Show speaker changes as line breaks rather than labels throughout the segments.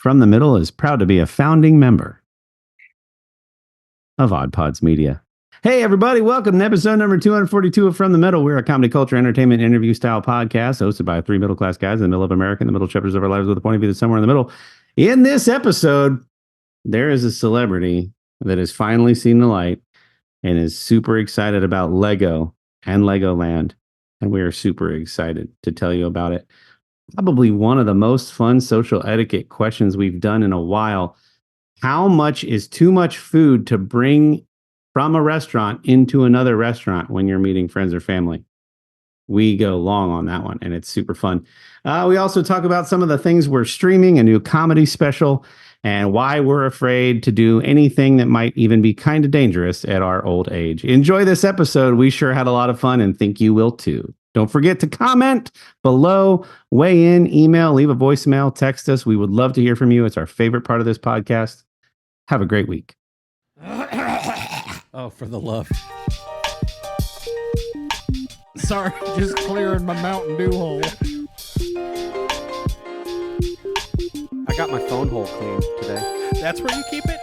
From the Middle is proud to be a founding member of Odd Pods Media. Hey, everybody, welcome to episode number 242 of From the Middle. We're a comedy, culture, entertainment, interview style podcast hosted by three middle class guys in the middle of America, in the middle chapters of our lives with a point of view that's somewhere in the middle. In this episode, there is a celebrity that has finally seen the light and is super excited about Lego and Legoland. And we are super excited to tell you about it. Probably one of the most fun social etiquette questions we've done in a while. How much is too much food to bring from a restaurant into another restaurant when you're meeting friends or family? We go long on that one, and it's super fun. We also talk about some of the things we're streaming, a new comedy special, and why we're afraid to do anything that might even be kind of dangerous at our old age. Enjoy this episode. We sure had a lot of fun and think you will too. Don't forget to comment below, weigh in, email, leave a voicemail, text us. We would love to hear from you. It's our favorite part of this podcast. Have a great week.
Oh, for the love. Sorry, just clearing my Mountain Dew hole.
I got my phone hole cleaned today.
That's where you keep it?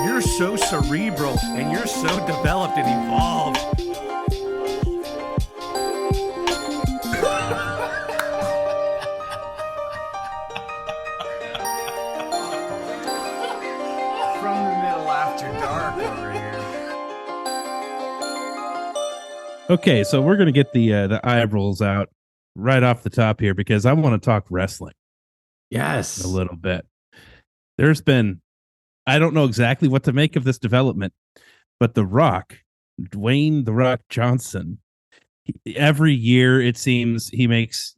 You're so cerebral and you're so developed and evolved.
From the Middle after dark over here.
Okay, so we're gonna get the eye rolls out right off the top here because I want to talk wrestling
Yes.
a little bit. There's been, I don't know exactly what to make of this development, but The Rock, Dwayne The Rock Johnson, every year it seems he makes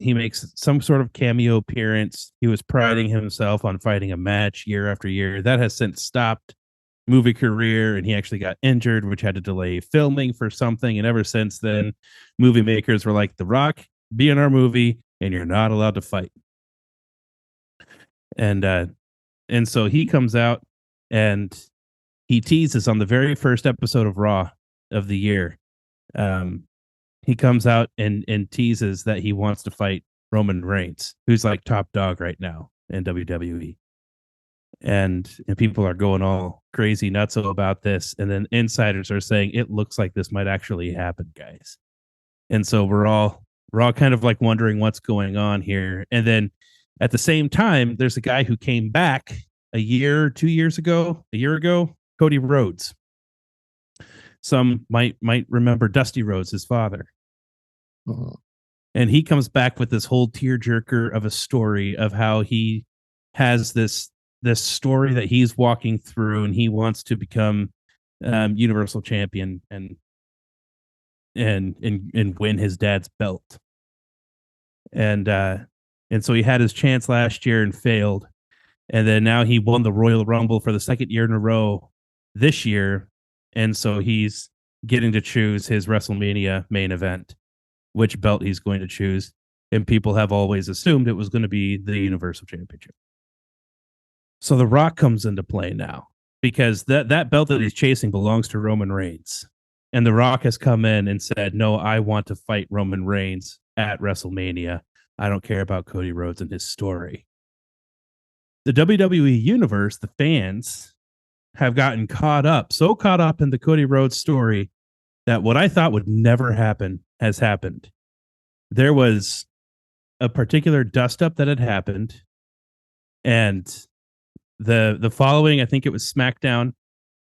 some sort of cameo appearance. He was priding himself on fighting a match year after year. That has since stopped movie career, and he actually got injured, which had to delay filming for something. And ever since then, movie makers were like, The Rock, be in our movie, and you're not allowed to fight. And so he comes out and he teases on the very first episode of Raw of the year. He comes out and teases that he wants to fight Roman Reigns, who's like top dog right now in WWE. And people are going all crazy nutso about this. And then insiders are saying it looks like this might actually happen, guys. And so we're all kind of like wondering what's going on here. And then at the same time, there's a guy who came back a year ago, Cody Rhodes. Some might remember Dusty Rhodes, his father.
Uh-huh.
And he comes back with this whole tearjerker of a story of how he has this story that he's walking through, and he wants to become Universal Champion and win his dad's belt. And so he had his chance last year and failed. And then now he won the Royal Rumble for the second year in a row this year. And so he's getting to choose his WrestleMania main event, which belt he's going to choose. And people have always assumed it was going to be the Universal Championship. So The Rock comes into play now because that belt that he's chasing belongs to Roman Reigns. And The Rock has come in and said, no, I want to fight Roman Reigns at WrestleMania. I don't care about Cody Rhodes and his story. The WWE universe, the fans, have gotten so caught up in the Cody Rhodes story that what I thought would never happen has happened. There was a particular dust up that had happened, and the following, I think it was SmackDown,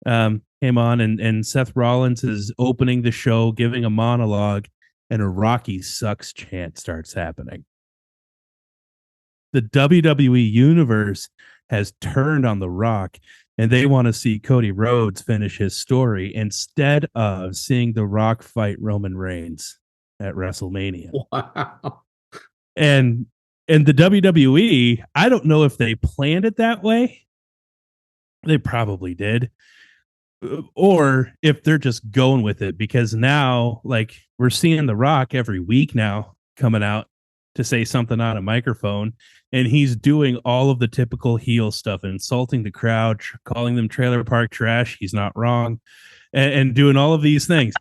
came on, and Seth Rollins is opening the show, giving a monologue, and a Rocky sucks chant starts happening. The WWE universe has turned on The Rock, and they want to see Cody Rhodes finish his story instead of seeing The Rock fight Roman Reigns at WrestleMania.
Wow.
And the WWE, I don't know if they planned it that way. They probably did. Or if they're just going with it, because now, like, we're seeing The Rock every week now coming out to say something on a microphone, and he's doing all of the typical heel stuff, insulting the crowd, calling them trailer park trash. He's not wrong, and doing all of these things.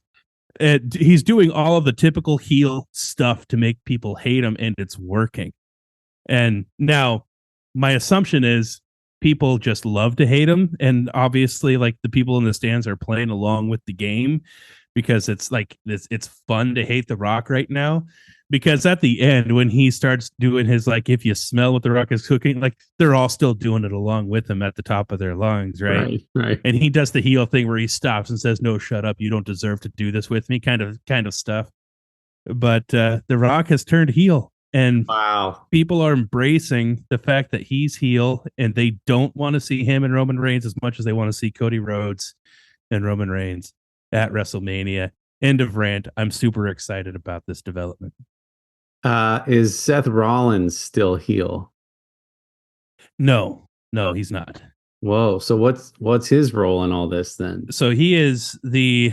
He's doing all of the typical heel stuff to make people hate him, and it's working. And now my assumption is people just love to hate him, and obviously like the people in the stands are playing along with the game because it's like it's fun to hate The Rock right now. Because at the end, when he starts doing his like, if you smell what The Rock is cooking, like they're all still doing it along with him at the top of their lungs, right?
Right.
And he does the heel thing where he stops and says, "No, shut up! You don't deserve to do this with me," kind of stuff. But The Rock has turned heel, and
Wow.
people are embracing the fact that he's heel, and they don't want to see him and Roman Reigns as much as they want to see Cody Rhodes and Roman Reigns at WrestleMania. End of rant. I'm super excited about this development.
Is Seth Rollins still heel?
No, he's not.
Whoa. So what's his role in all this then?
So he is the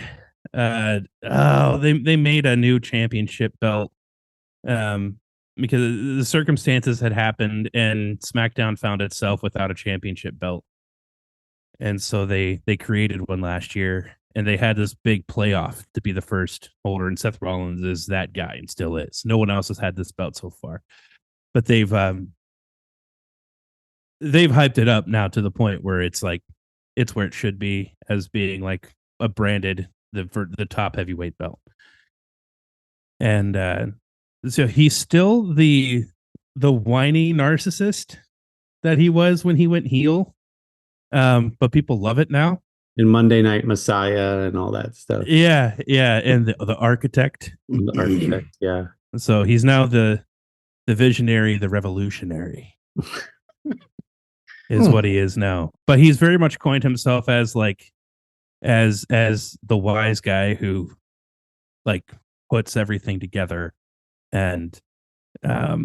they made a new championship belt because the circumstances had happened and SmackDown found itself without a championship belt. And so they created one last year, and they had this big playoff to be the first holder, and Seth Rollins is that guy and still is. No one else has had this belt so far. But they've hyped it up now to the point where it's like it's where it should be, as being like a branded for the top heavyweight belt. And so he's still the whiny narcissist that he was when he went heel. But people love it now.
In Monday Night Messiah and all that stuff.
Yeah, and the architect.
The architect, yeah.
So he's now the visionary, the revolutionary. Is what he is now. But he's very much coined himself as like as the wise guy who like puts everything together. And I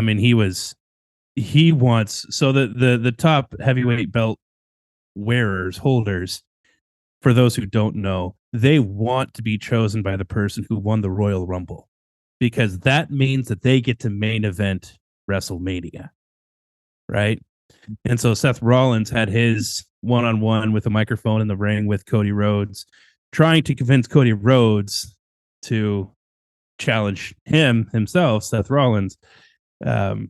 mean he wants so the top heavyweight belt holders, for those who don't know, they want to be chosen by the person who won the Royal Rumble, because that means that they get to main event WrestleMania, right? And so Seth Rollins had his one-on-one with a microphone in the ring with Cody Rhodes, trying to convince Cody Rhodes to challenge himself, Seth Rollins. But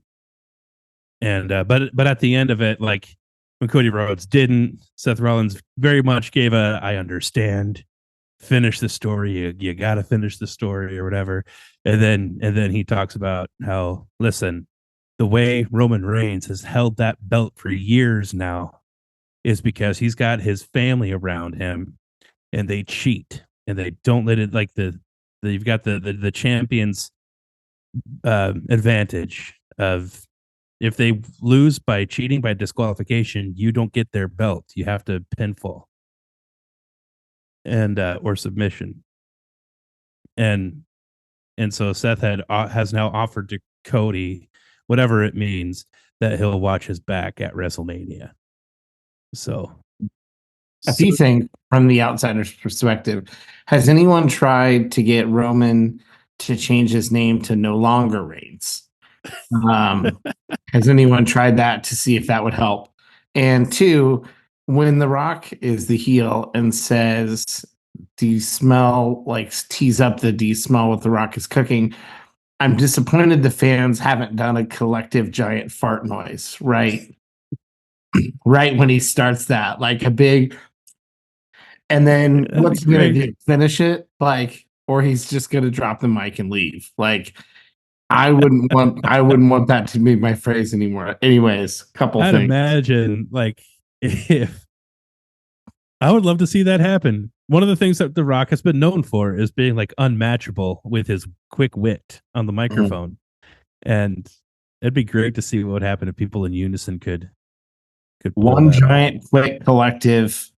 at the end of it, like when Cody Rhodes didn't, Seth Rollins very much gave I understand, finish the story. You got to finish the story or whatever. And then he talks about how, listen, the way Roman Reigns has held that belt for years now is because he's got his family around him, and they cheat and they don't let it, like you've got the champion's advantage of, if they lose by cheating, by disqualification, you don't get their belt. You have to pinfall and or submission. And so Seth has now offered to Cody, whatever it means, that he'll watch his back at WrestleMania. So
if you think from the outsider's perspective, has anyone tried to get Roman to change his name to No Longer Reigns? Has anyone tried that to see if that would help? And two, when The Rock is the heel and says, "Do you smell," like tease up the "Do you smell what The Rock is cooking?" I'm disappointed the fans haven't done a collective giant fart noise, right? Right when he starts that, like a big, and then what's he gonna do? Finish it, like, or he's just gonna drop the mic and leave, like. I wouldn't want that to be my phrase anymore. Anyways, couple
I'd
things.
imagine, like, if I would love to see that happen. One of the things that The Rock has been known for is being like unmatchable with his quick wit on the microphone. And it'd be great to see what would happen if people in unison could
one giant quick collective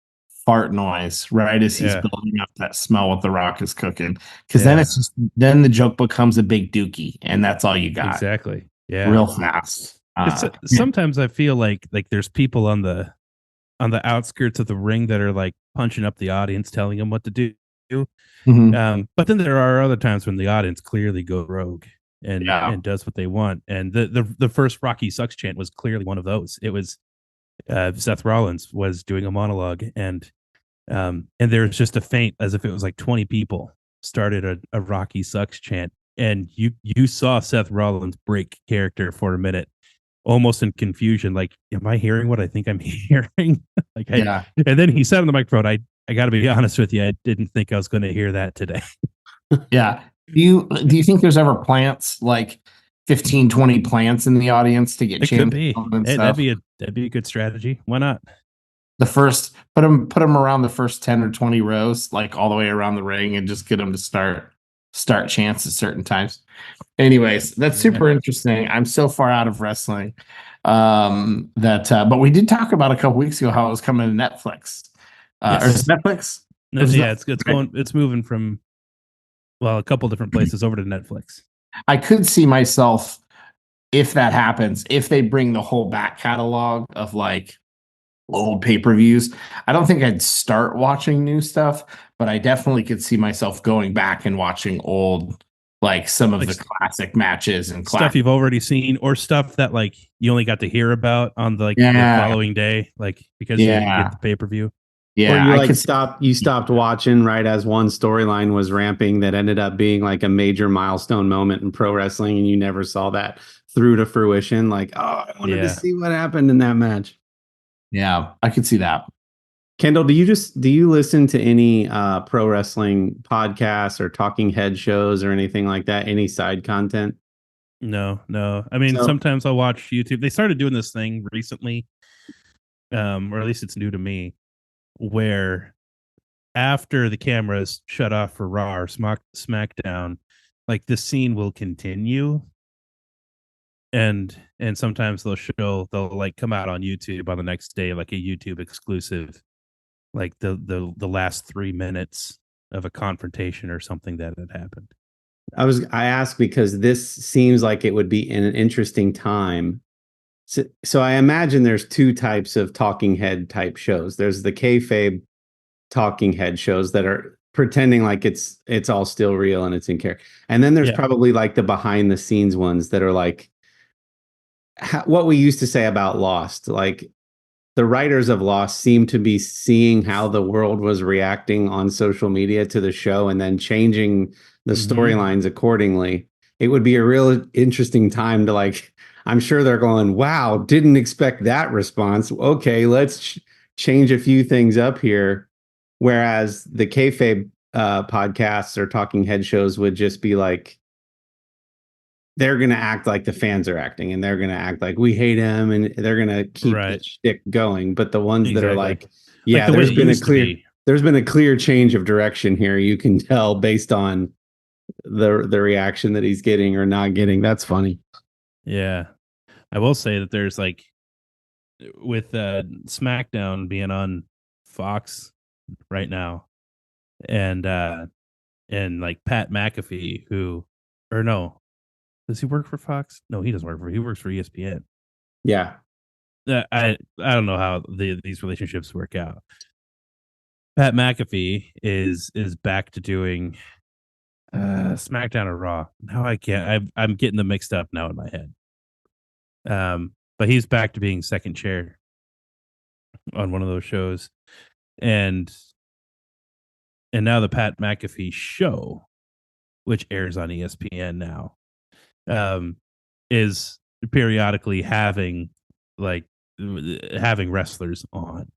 fart noise, right as he's building up that smell what The Rock is cooking, because then it's just, then the joke becomes a big dookie, and that's all you got.
Exactly. Yeah,
real fast.
Sometimes I feel like there's people on the outskirts of the ring that are like punching up the audience, telling them what to do.
Mm-hmm.
But then there are other times when the audience clearly go rogue and does what they want. And the first Rocky Sucks chant was clearly one of those. It was Seth Rollins was doing a monologue, and And there's just a faint, as if it was like 20 people started a Rocky sucks chant, and you saw Seth Rollins break character for a minute, almost in confusion, like, am I hearing what I think I'm hearing?
Yeah.
And then he said on the microphone, I got to be honest with you, I didn't think I was going to hear that today.
Yeah. Do you think there's ever plants, like 15, 20 plants in the audience to get
It could be.
and
Hey,
stuff?
that'd be a good strategy. Why not?
The first, put them around the first 10 or 20 rows, like all the way around the ring, and just get them to start chants at certain times. Anyways, that's super interesting. I'm so far out of wrestling. But we did talk about a couple weeks ago how it was coming to Netflix. Or is it Netflix?
It's moving from, well, a couple different places over to Netflix.
I could see myself, if that happens, if they bring the whole back catalog of like old pay-per-views. I don't think I'd start watching new stuff, but I definitely could see myself going back and watching old, like some of the classic matches and
stuff you've already seen, or stuff that like you only got to hear about on the following day, like because you didn't get the pay-per-view.
Yeah,
or you stopped watching right as one storyline was ramping that ended up being like a major milestone moment in pro wrestling, and you never saw that through to fruition. Like, oh, I wanted to see what happened in that match.
Yeah, I could see that.
Kendall, do you listen to any pro wrestling podcasts or talking head shows or anything like that? Any side content?
No. I mean, sometimes I'll watch YouTube. They started doing this thing recently, or at least it's new to me, where after the cameras shut off for Raw or SmackDown, like the scene will continue. And sometimes they'll like come out on YouTube on the next day, like a YouTube exclusive, like the last 3 minutes of a confrontation or something that had happened.
I asked because this seems like it would be in an interesting time. So I imagine there's two types of talking head type shows. There's the kayfabe talking head shows that are pretending like it's all still real and it's in character. And then there's probably like the behind the scenes ones that are like what we used to say about Lost. Like the writers of Lost seem to be seeing how the world was reacting on social media to the show and then changing the storylines accordingly. It would be a real interesting time to like, I'm sure they're going, wow, didn't expect that response. Okay, let's change a few things up here. Whereas the kayfabe podcasts or talking head shows would just be like, they're going to act like the fans are acting, and they're going to act like we hate him, and they're going to keep the shtick going. But the ones that are like, yeah, like there's been a clear change of direction here. You can tell based on the reaction that he's getting or not getting. That's funny.
Yeah. I will say that there's like, with SmackDown being on Fox right now, and like Pat McAfee, does he work for Fox? No, he doesn't he works for ESPN.
Yeah.
I don't know how these relationships work out. Pat McAfee is back to doing SmackDown or Raw. Now I'm getting them mixed up now in my head. But he's back to being second chair on one of those shows. And now the Pat McAfee show, which airs on ESPN now, is periodically having wrestlers on,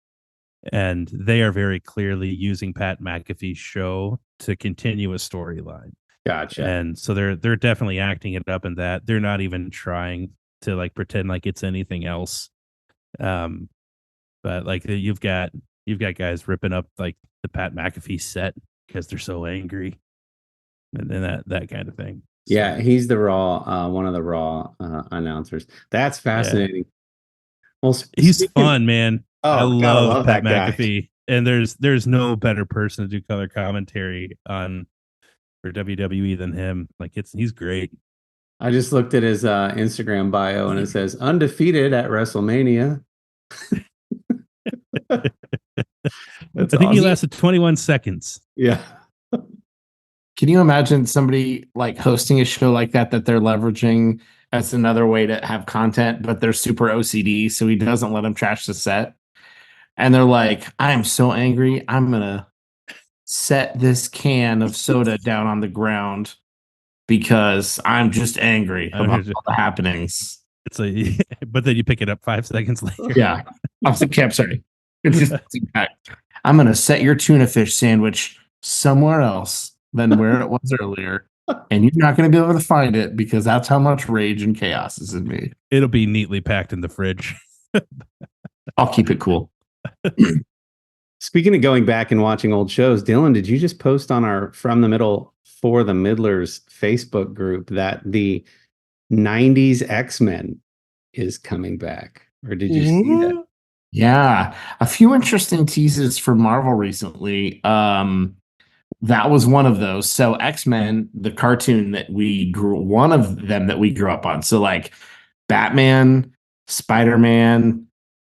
and they are very clearly using Pat McAfee's show to continue a storyline.
Gotcha.
And so they're definitely acting it up in that. They're not even trying to like pretend like it's anything else. But like you've got guys ripping up like the Pat McAfee set because they're so angry, and then that kind of thing.
Yeah, he's the Raw, one of the Raw announcers. That's fascinating. Yeah. Well,
he's fun, man. I love Pat
McAfee.
Guy. And there's no better person to do color commentary for WWE than him. Like he's great.
I just looked at his Instagram bio and it says undefeated at WrestleMania.
I think he lasted 21 seconds.
Yeah.
Can you imagine somebody like hosting a show like that they're leveraging as another way to have content, but they're super OCD, so he doesn't let them trash the set? and they're like, I'm so angry, I'm gonna set this can of soda down on the ground because I'm just angry about all the happenings.
It's but then you pick it up 5 seconds later.
Yeah. I'm sorry. It's just, I'm going to set your tuna fish sandwich somewhere else than where it was earlier. And you're not going to be able to find it because that's how much rage and chaos is in me.
It'll be neatly packed in the fridge.
I'll keep it cool.
Speaking of going back and watching old shows, Dylan, did you just post on our From the Middle for the Middlers Facebook group that the 90s X-Men is coming back? Or did you see that?
Yeah. A few interesting teases for Marvel recently. That was one of those. So X-Men, the cartoon that one of them that we grew up on. So like Batman, Spider-Man,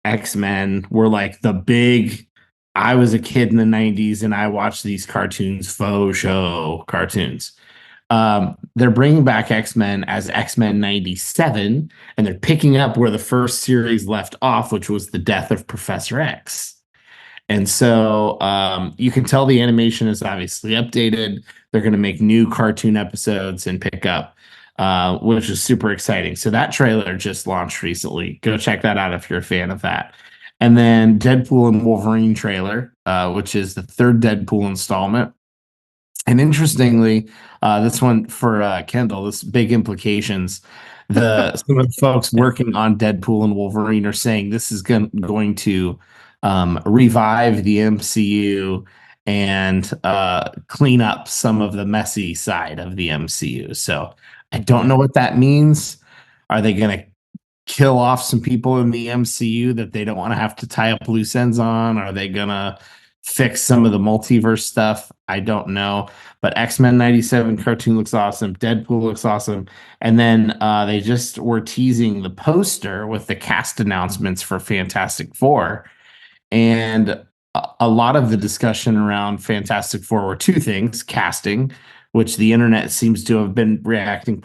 X-Men were like the big. I was a kid in the 90s and I watched these cartoons, faux show cartoons. They're bringing back X-Men as X-Men 97, and they're picking up where the first series left off, which was the death of Professor X. And so you can tell the animation is obviously updated. They're going to make new cartoon episodes and pick up, which is super exciting. So that trailer just launched recently. Go check that out if you're a fan of that. And then Deadpool and Wolverine trailer, which is the third Deadpool installment. And interestingly, this one for Kendall, this big implications. Some of the folks working on Deadpool and Wolverine are saying this is going to revive the MCU and clean up some of the messy side of the MCU. So I don't know what that means. Are they going to kill off some people in the MCU that they don't want to have to tie up loose ends on? Are they going to fix some of the multiverse stuff? I don't know. But X-Men 97 cartoon looks awesome. Deadpool looks awesome. And then they just were teasing the poster with the cast announcements for Fantastic Four. And a lot of the discussion around Fantastic Four were two things: casting, which the internet seems to have been reacting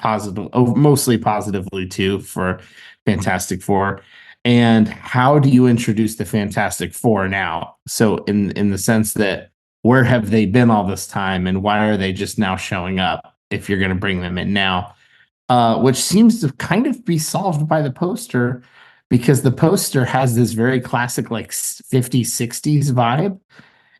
mostly positively to for Fantastic Four, and how do you introduce the Fantastic Four now? So in the sense that where have they been all this time, and why are they just now showing up if you're going to bring them in now? Which seems to kind of be solved by the poster, because the poster has this very classic like 50s, 60s vibe.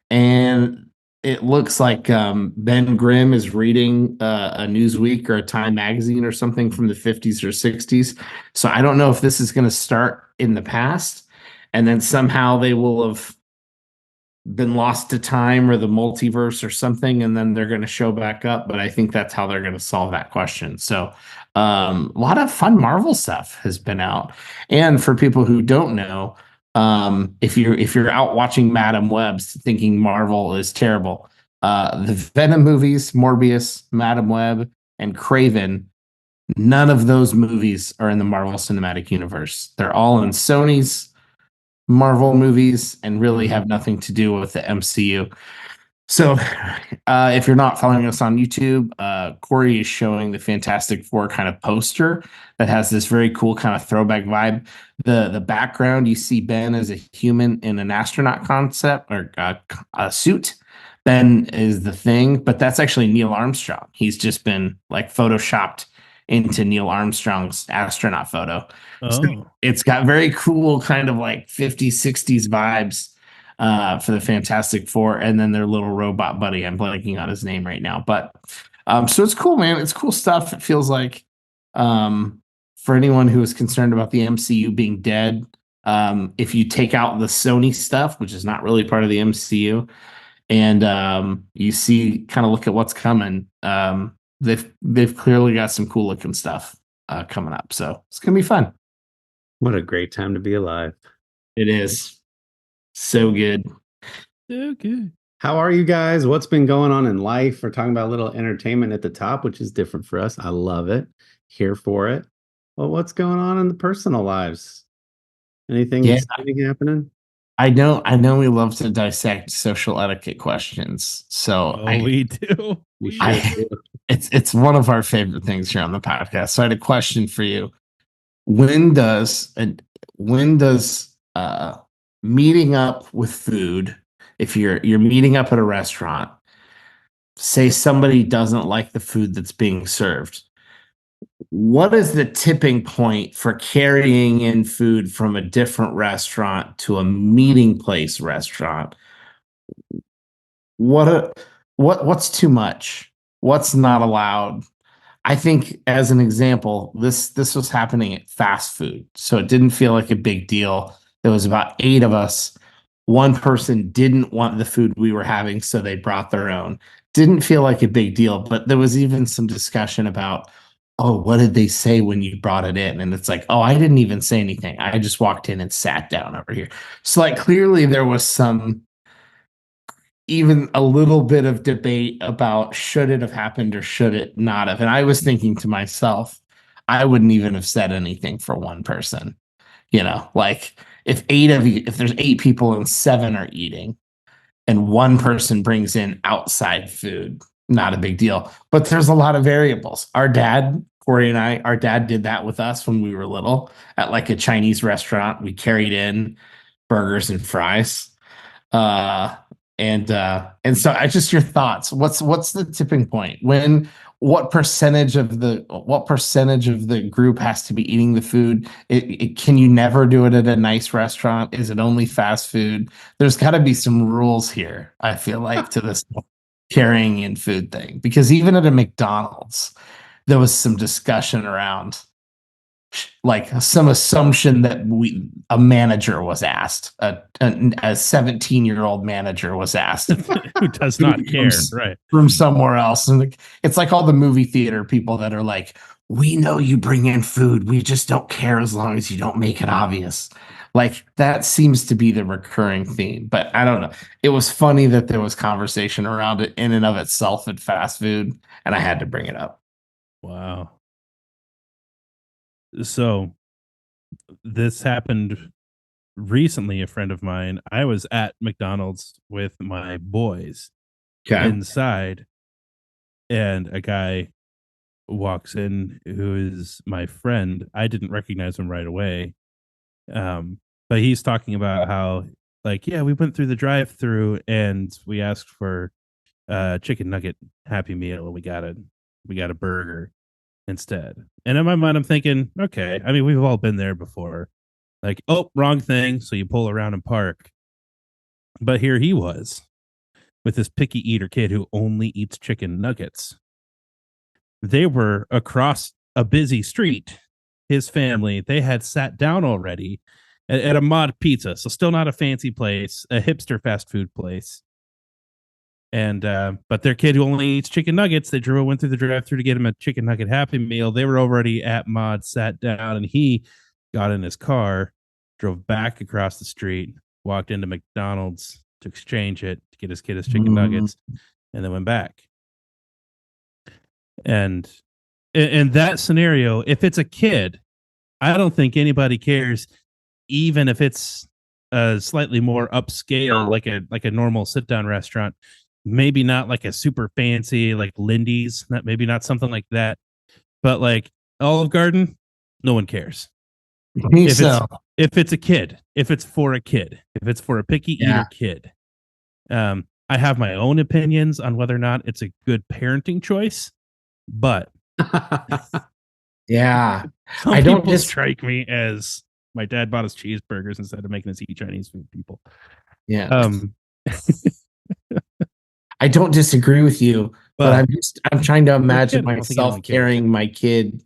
And it looks like Ben Grimm is reading a Newsweek or a Time magazine or something from the 50s or 60s. So I don't know if this is going to start in the past and then somehow they will have been lost to time or the multiverse or something, and then they're going to show back up. But I think that's how they're going to solve that question. So a lot of fun Marvel stuff has been out. And for people who don't know, if you're out watching Madam Web's thinking Marvel is terrible, the Venom movies, Morbius, Madam Web, and Craven, none of those movies are in the Marvel Cinematic Universe. They're all in Sony's Marvel movies and really have nothing to do with the MCU. So if you're not following us on YouTube, Kory is showing the Fantastic Four kind of poster that has this very cool kind of throwback vibe. The background, you see Ben as a human in an astronaut concept or a suit. Ben is the Thing, but that's actually Neil Armstrong. He's just been like photoshopped into Neil Armstrong's astronaut photo.
Oh.
So it's got very cool kind of like 50s, 60s vibes for the Fantastic Four, and then their little robot buddy. I'm blanking on his name right now, but so it's cool, man. It's cool stuff. It feels like for anyone who is concerned about the MCU being dead, if you take out the Sony stuff, which is not really part of the MCU, and you see, kind of look at what's coming, they've clearly got some cool looking stuff coming up. So it's gonna be fun.
What a great time to be alive.
It is. So good.
So good.
How are you guys? What's been going on in life? We're talking about a little entertainment at the top, which is different for us. I love it. Here for it. Well, what's going on in the personal lives? Anything exciting happening?
I know we love to dissect social etiquette questions. So
we do.
We sure do.
It's one of our favorite things here on the podcast. So I had a question for you. When does meeting up with food, if you're meeting up at a restaurant, say somebody doesn't like the food that's being served, what is the tipping point for carrying in food from a different restaurant to a meeting place restaurant? What's too much? What's not allowed? I think, as an example, this was happening at fast food, so it didn't feel like a big deal. There was about 8 of us. One person didn't want the food we were having, so they brought their own. Didn't feel like a big deal, but there was even some discussion about, oh, what did they say when you brought it in? And it's like, oh, I didn't even say anything. I just walked in and sat down over here. So, like, clearly there was some, even a little bit of debate about should it have happened or should it not have. And I was thinking to myself, I wouldn't even have said anything for one person. Like, if 8 of you, if there's 8 people and 7 are eating and one person brings in outside food, not a big deal. But there's a lot of variables. Our dad, Kory and I, our dad did that with us when we were little at like a Chinese restaurant. We carried in burgers and fries. And so I just, your thoughts. What's the tipping point? What percentage of the group has to be eating the food? Can you never do it at a nice restaurant? Is it only fast food? There's got to be some rules here, I feel like, to this carrying in food thing, because even at a McDonald's, there was some discussion around, like, some assumption that a manager was asked, a 17-year-old manager was asked
Who does not care, right?
From somewhere else. And it's like all the movie theater people that are like, we know you bring in food, we just don't care as long as you don't make it obvious. Like, that seems to be the recurring theme. But I don't know. It was funny that there was conversation around it in and of itself at fast food, and I had to bring it up.
Wow. So this happened recently. A friend of mine, I was at McDonald's with my boys inside, and a guy walks in who is my friend. I didn't recognize him right away. But he's talking about how, like, yeah, we went through the drive-through and we asked for chicken nugget Happy Meal, and we got a burger instead. And in my mind, I'm thinking, okay, I mean, we've all been there before. Like, oh, wrong thing. So you pull around and park. But here he was with this picky eater kid who only eats chicken nuggets. They were across a busy street. His family, they had sat down already at a Mod Pizza. So still not a fancy place, a hipster fast food place. And but their kid who only eats chicken nuggets, they went through the drive-thru to get him a chicken nugget Happy Meal. They were already at Mod, sat down, and he got in his car, drove back across the street, walked into McDonald's to exchange it, to get his kid his chicken nuggets, and then went back. And in that scenario, if it's a kid, I don't think anybody cares, even if it's slightly more upscale, like a normal sit-down restaurant. Maybe not like a super fancy, like Lindy's, maybe not something like that, but like Olive Garden, no one cares. If it's a kid, if it's for a kid, if it's for a picky eater kid. I have my own opinions on whether or not it's a good parenting choice, but
yeah,
I don't just strike me as my dad bought us cheeseburgers instead of making us eat Chinese food. People,
yeah. I don't disagree with you, but I'm trying to imagine myself carrying my kid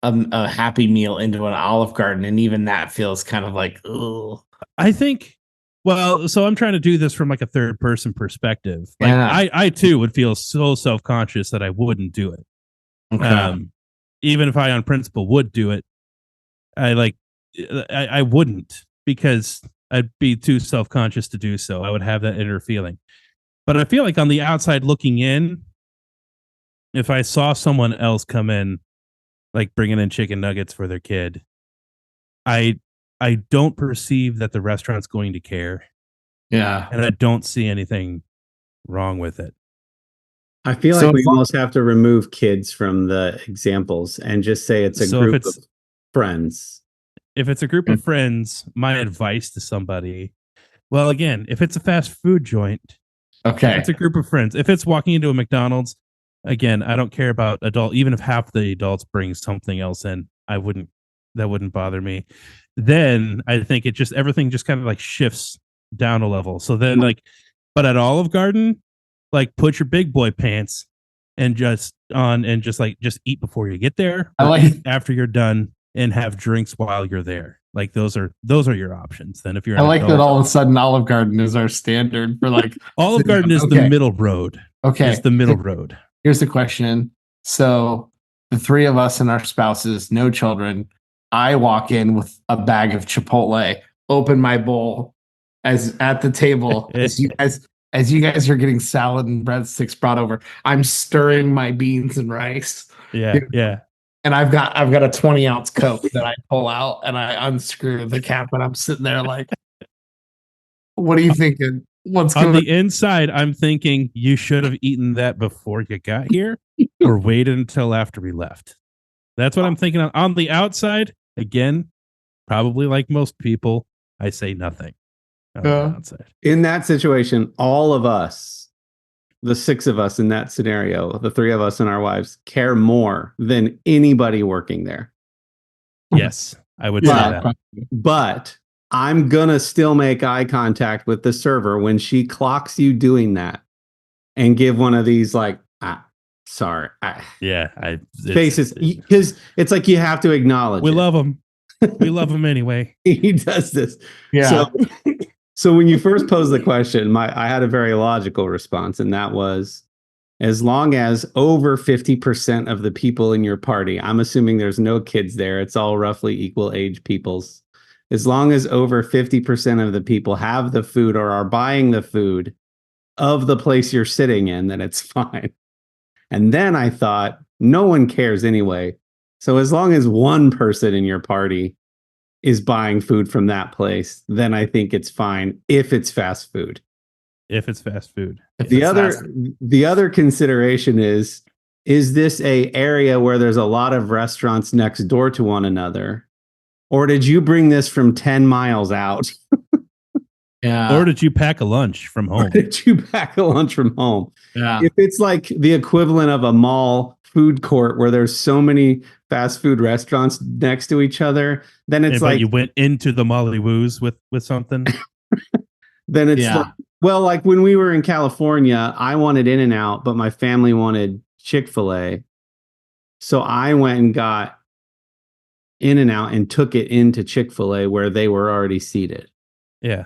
a Happy Meal into an Olive Garden, and even that feels kind of like, ugh.
I think, well, so I'm trying to do this from like a third person perspective. Like, I too would feel so self-conscious that I wouldn't do it. Okay. Even if I on principle would do it, I wouldn't, because I'd be too self-conscious to do so. I would have that inner feeling. But I feel like on the outside looking in, if I saw someone else come in, like bringing in chicken nuggets for their kid, I don't perceive that the restaurant's going to care.
Yeah.
And I don't see anything wrong with it.
I feel like we almost have to remove kids from the examples and just say it's a group of friends.
If it's a group of friends, my advice to somebody Well, again, if it's a fast food joint, if
Okay.
it's a group of friends, if it's walking into a McDonald's, again, I don't care about adult. Even if half the adults bring something else in, that wouldn't bother me. Then I think everything just kind of like shifts down a level. So then but at Olive Garden, like put your big boy pants and just eat before you get there.
I
Or
like-
eat after you're done and have drinks while you're there. Like those are your options. Then if you're
I
an
like
adult,
that all of a sudden Olive Garden is our standard for like
Olive Garden is
Okay.
the middle road.
Okay.
It's the middle road.
Here's the question. So the three of us and our spouses, no children. I walk in with a bag of Chipotle, open my bowl as at the table as you guys are getting salad and breadsticks brought over. I'm stirring my beans and rice.
Yeah.
And I've got a 20-ounce Coke that I pull out and I unscrew the cap and I'm sitting there like, what are you thinking? What's
On
going
the inside, I'm thinking you should have eaten that before you got here or waited until after we left. That's what I'm thinking. On the outside, again, probably like most people, I say nothing. On the outside.
In that situation, all of us, the six of us in that scenario, the three of us and our wives, care more than anybody working there.
Yes, I would say that.
But I'm gonna still make eye contact with the server when she clocks you doing that and give one of these like, sorry. Faces, because it's like you have to acknowledge
we
it.
love them. We love them anyway.
He does this.
Yeah.
So when you first posed the question, I had a very logical response, and that was, as long as over 50% of the people in your party, I'm assuming there's no kids there, it's all roughly equal age peoples. As long as over 50% of the people have the food or are buying the food of the place you're sitting in, then it's fine. And then I thought, no one cares anyway. So as long as one person in your party is buying food from that place, then I think it's fine if it's fast food.
If it's fast food.
The other consideration is this a area where there's a lot of restaurants next door to one another? Or did you bring this from 10 miles out?
Yeah.
Or did you pack a lunch from home?
Or did you pack a lunch from home?
Yeah.
If it's like the equivalent of a mall food court where there's so many fast food restaurants next to each other, then it's like
you went into the Molly Woos with something.
Then it's like, well, like when we were in California, I wanted In-N-Out, but my family wanted Chick-fil-A. So I went and got In-N-Out and took it into Chick-fil-A where they were already seated.
Yeah.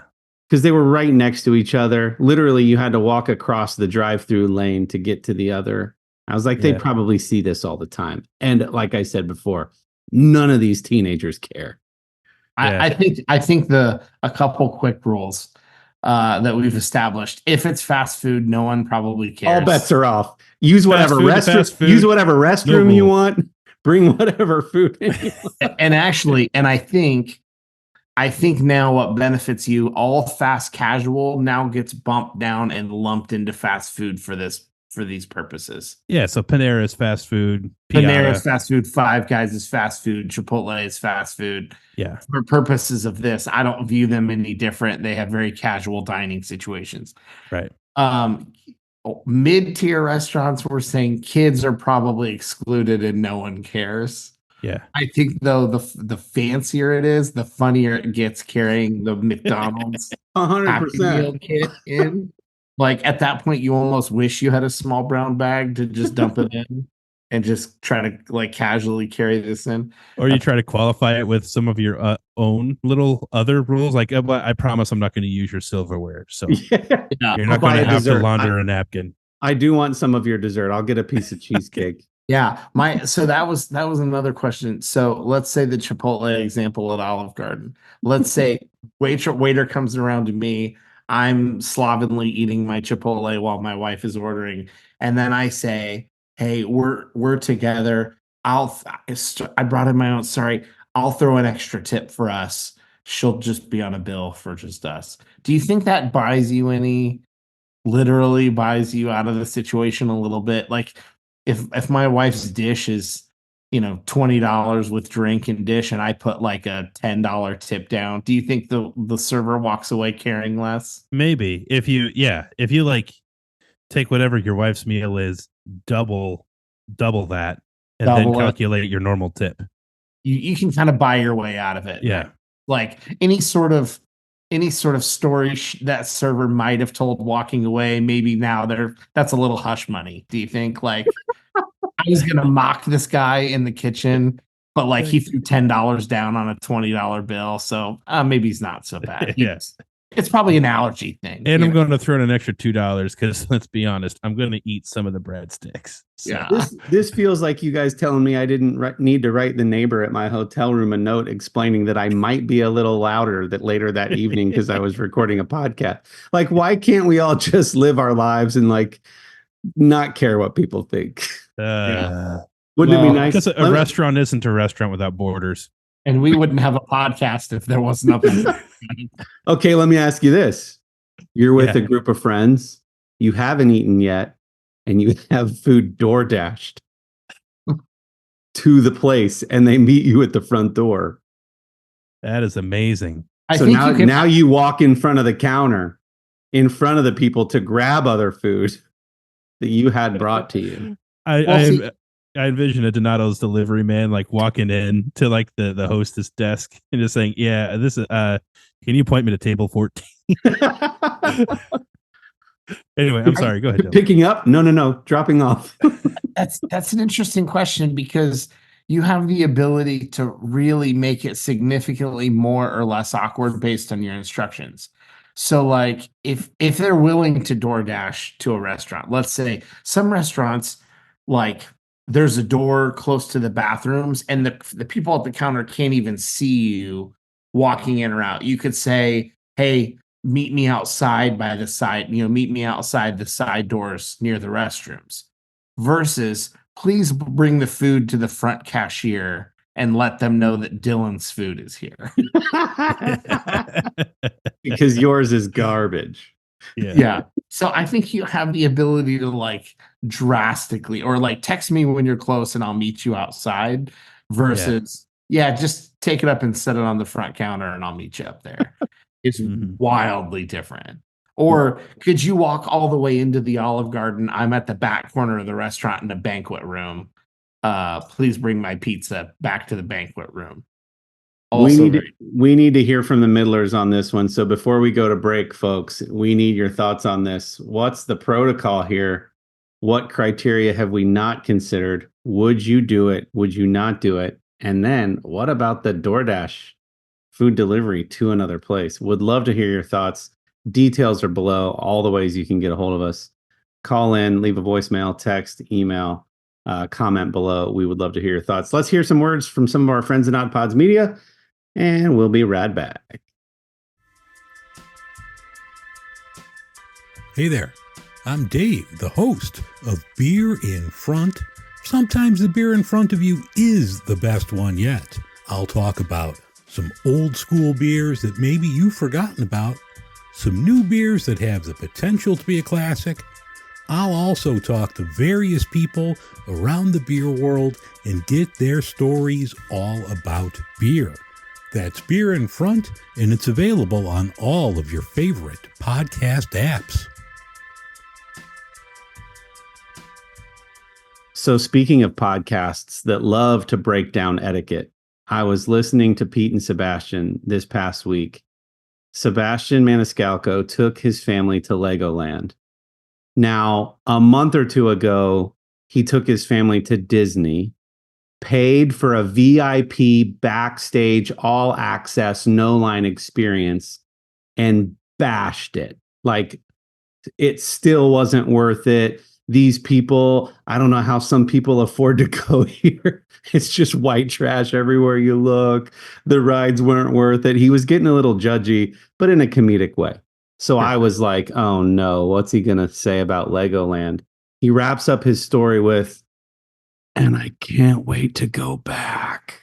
Because they were right next to each other. Literally, you had to walk across the drive-through lane to get to the other. I was like, they probably see this all the time. And like I said before, none of these teenagers care.
I think a couple quick rules that we've established. If it's fast food, no one probably cares.
All bets are off. Use whatever restroom. Use whatever restroom you want. Bring whatever food in you want.
And actually, I think now what benefits you, all fast casual now gets bumped down and lumped into fast food for these purposes.
Yeah, so Panera is fast food.
Panera is fast food. Five Guys is fast food. Chipotle is fast food.
Yeah.
For purposes of this, I don't view them any different. They have very casual dining situations.
Right.
Mid-tier restaurants, we're saying kids are probably excluded and no one cares.
Yeah.
I think though the fancier it is, the funnier it gets carrying the McDonald's
100%
kit in. Like at that point, you almost wish you had a small brown bag to just dump it in and just try to like casually carry this in.
Or you try to qualify it with some of your own little other rules. Like, I promise I'm not going to use your silverware. So you're not going to have to launder a napkin.
I do want some of your dessert. I'll get a piece of cheesecake.
Yeah, so that was another question. So let's say the Chipotle example at Olive Garden. Let's say waiter comes around to me. I'm slovenly eating my Chipotle while my wife is ordering, and then I say, "Hey, we're together. I brought in my own. Sorry, I'll throw an extra tip for us. She'll just be on a bill for just us." Do you think that literally buys you out of the situation a little bit? Like if my wife's dish is $20 with drink and dish, and I put like a $10 tip down, do you think the server walks away caring less?
Maybe if you like take whatever your wife's meal is, double that, and then
Double it.
calculate your normal tip.
You can kind of buy your way out of it.
Yeah.
Right? Like any sort of story that server might have told walking away, maybe now that's a little hush money. Do you think? Like, I was gonna mock this guy in the kitchen, but like he threw $10 down on a $20 bill, so maybe he's not so bad.
Yes,
it's probably an allergy thing.
And I'm going to throw in an extra $2 because let's be honest, I'm going to eat some of the breadsticks. So.
Yeah,
this feels like you guys telling me I didn't need to write the neighbor at my hotel room a note explaining that I might be a little louder later that evening because I was recording a podcast. Like, why can't we all just live our lives and like not care what people think? Wouldn't it be nice?
Because a restaurant isn't a restaurant without borders.
And we wouldn't have a podcast if there was nothing.
Okay, let me ask you this. You're with a group of friends. You haven't eaten yet, and you have food door dashed to the place, and they meet you at the front door.
That is amazing.
So now you walk in front of the counter, in front of the people to grab other food that you had brought to you.
I envision a Donato's delivery man like walking in to like the hostess desk and just saying, "Yeah, this is can you point me to table 14?" Anyway, I'm sorry. Go ahead. Dylan.
Picking up? No. Dropping off.
That's an interesting question because you have the ability to really make it significantly more or less awkward based on your instructions. So like if they're willing to DoorDash to a restaurant, let's say some restaurants, like there's a door close to the bathrooms and the people at the counter can't even see you walking in or out. You could say, "Hey, meet me outside by the side, meet me outside the side doors near the restrooms," versus please bring the food to the front cashier and let them know that Dylan's food is here.
Because yours is garbage.
Yeah. So I think you have the ability to like drastically or like text me when you're close and I'll meet you outside versus just take it up and set it on the front counter and I'll meet you up there. It's wildly different. Or could you walk all the way into the Olive Garden? I'm at the back corner of the restaurant in a banquet room. Please bring my pizza back to the banquet room.
We need to hear from the middlers on this one. So before we go to break, folks, we need your thoughts on this. What's the protocol here? What criteria have we not considered? Would you do it? Would you not do it? And then what about the DoorDash food delivery to another place? Would love to hear your thoughts. Details are below, all the ways you can get a hold of us. Call in, leave a voicemail, text, email, comment below. We would love to hear your thoughts. Let's hear some words from some of our friends at Odd Pods Media, and we'll be right back.
Hey there, I'm Dave, the host of Beer in Front. Sometimes the beer in front of you is the best one yet. I'll talk about some old school beers that maybe you've forgotten about, some new beers that have the potential to be a classic. I'll also talk to various people around the beer world and get their stories all about beer. That's Beer in Front, and it's available on all of your favorite podcast apps.
So speaking of podcasts that love to break down etiquette, I was listening to Pete and Sebastian this past week. Sebastian Maniscalco took his family to Legoland. Now, a month or two ago, he took his family to Disney, paid for a VIP backstage all access no line experience, and bashed it. Like, it still wasn't worth it. These people, I don't know how some people afford to go here. It's just white trash everywhere you look. The rides weren't worth it. He was getting a little judgy, but in a comedic way. So I was like, oh no, what's he going to say about Legoland? He wraps up his story with, "And I can't wait to go back."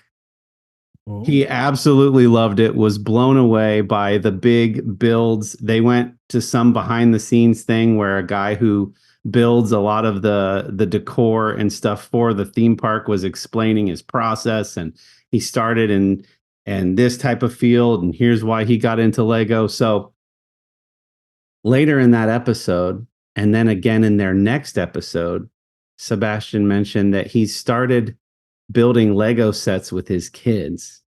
Oh. He absolutely loved it, was blown away by the big builds. They went to some behind the scenes thing where a guy who builds a lot of the decor and stuff for the theme park, was explaining his process, and he started in this type of field, and here's why he got into Lego. So later in that episode, and then again in their next episode, Sebastian mentioned that he started building Lego sets with his kids.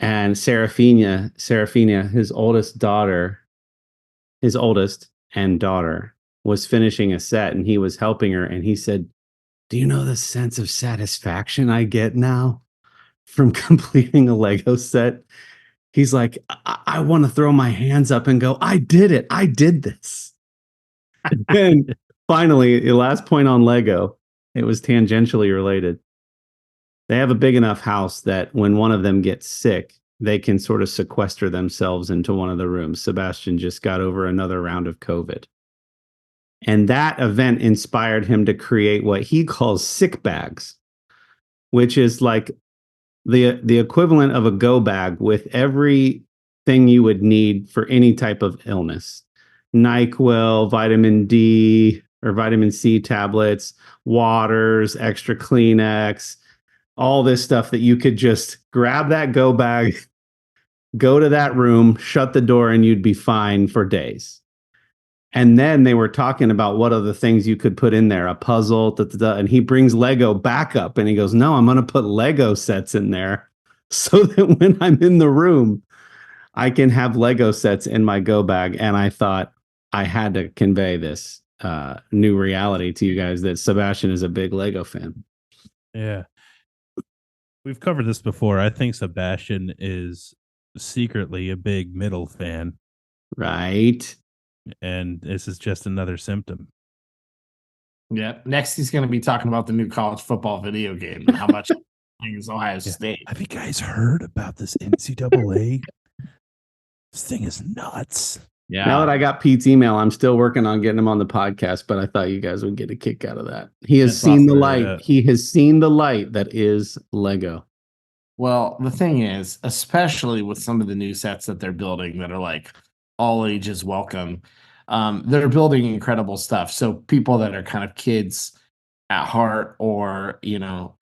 And Serafina, his oldest and daughter, was finishing a set, and he was helping her. And he said, "Do you know the sense of satisfaction I get now from completing a Lego set?" He's like, I want to throw my hands up and go, "I did it. I did this." And finally, the last point on Lego, it was tangentially related. They have a big enough house that when one of them gets sick, they can sort of sequester themselves into one of the rooms. Sebastian just got over another round of COVID. And that event inspired him to create what he calls sick bags, which is like the equivalent of a go bag with everything you would need for any type of illness. NyQuil, vitamin D or vitamin C tablets, waters, extra Kleenex, all this stuff that you could just grab that go bag, go to that room, shut the door, and you'd be fine for days. And then they were talking about what other things you could put in there, a puzzle, and he brings Lego back up, and he goes, "No, I'm going to put Lego sets in there so that when I'm in the room, I can have Lego sets in my go bag." And I thought I had to convey this new reality to you guys, that Sebastian is a big Lego fan.
Yeah. We've covered this before. I think Sebastian is secretly a big middle fan.
Right.
And this is just another symptom.
Yeah. Next, he's going to be talking about the new college football video game and how much is Ohio State.
Have you guys heard about this NCAA? This thing is nuts.
Yeah.
Now that I got Pete's email, I'm still working on getting him on the podcast, but I thought you guys would get a kick out of that. He has seen the light.
Yeah.
He has seen the light that is Lego.
Well, the thing is, especially with some of the new sets that they're building that are like all ages welcome, they're building incredible stuff. So people that are kind of kids at heart, or, you know,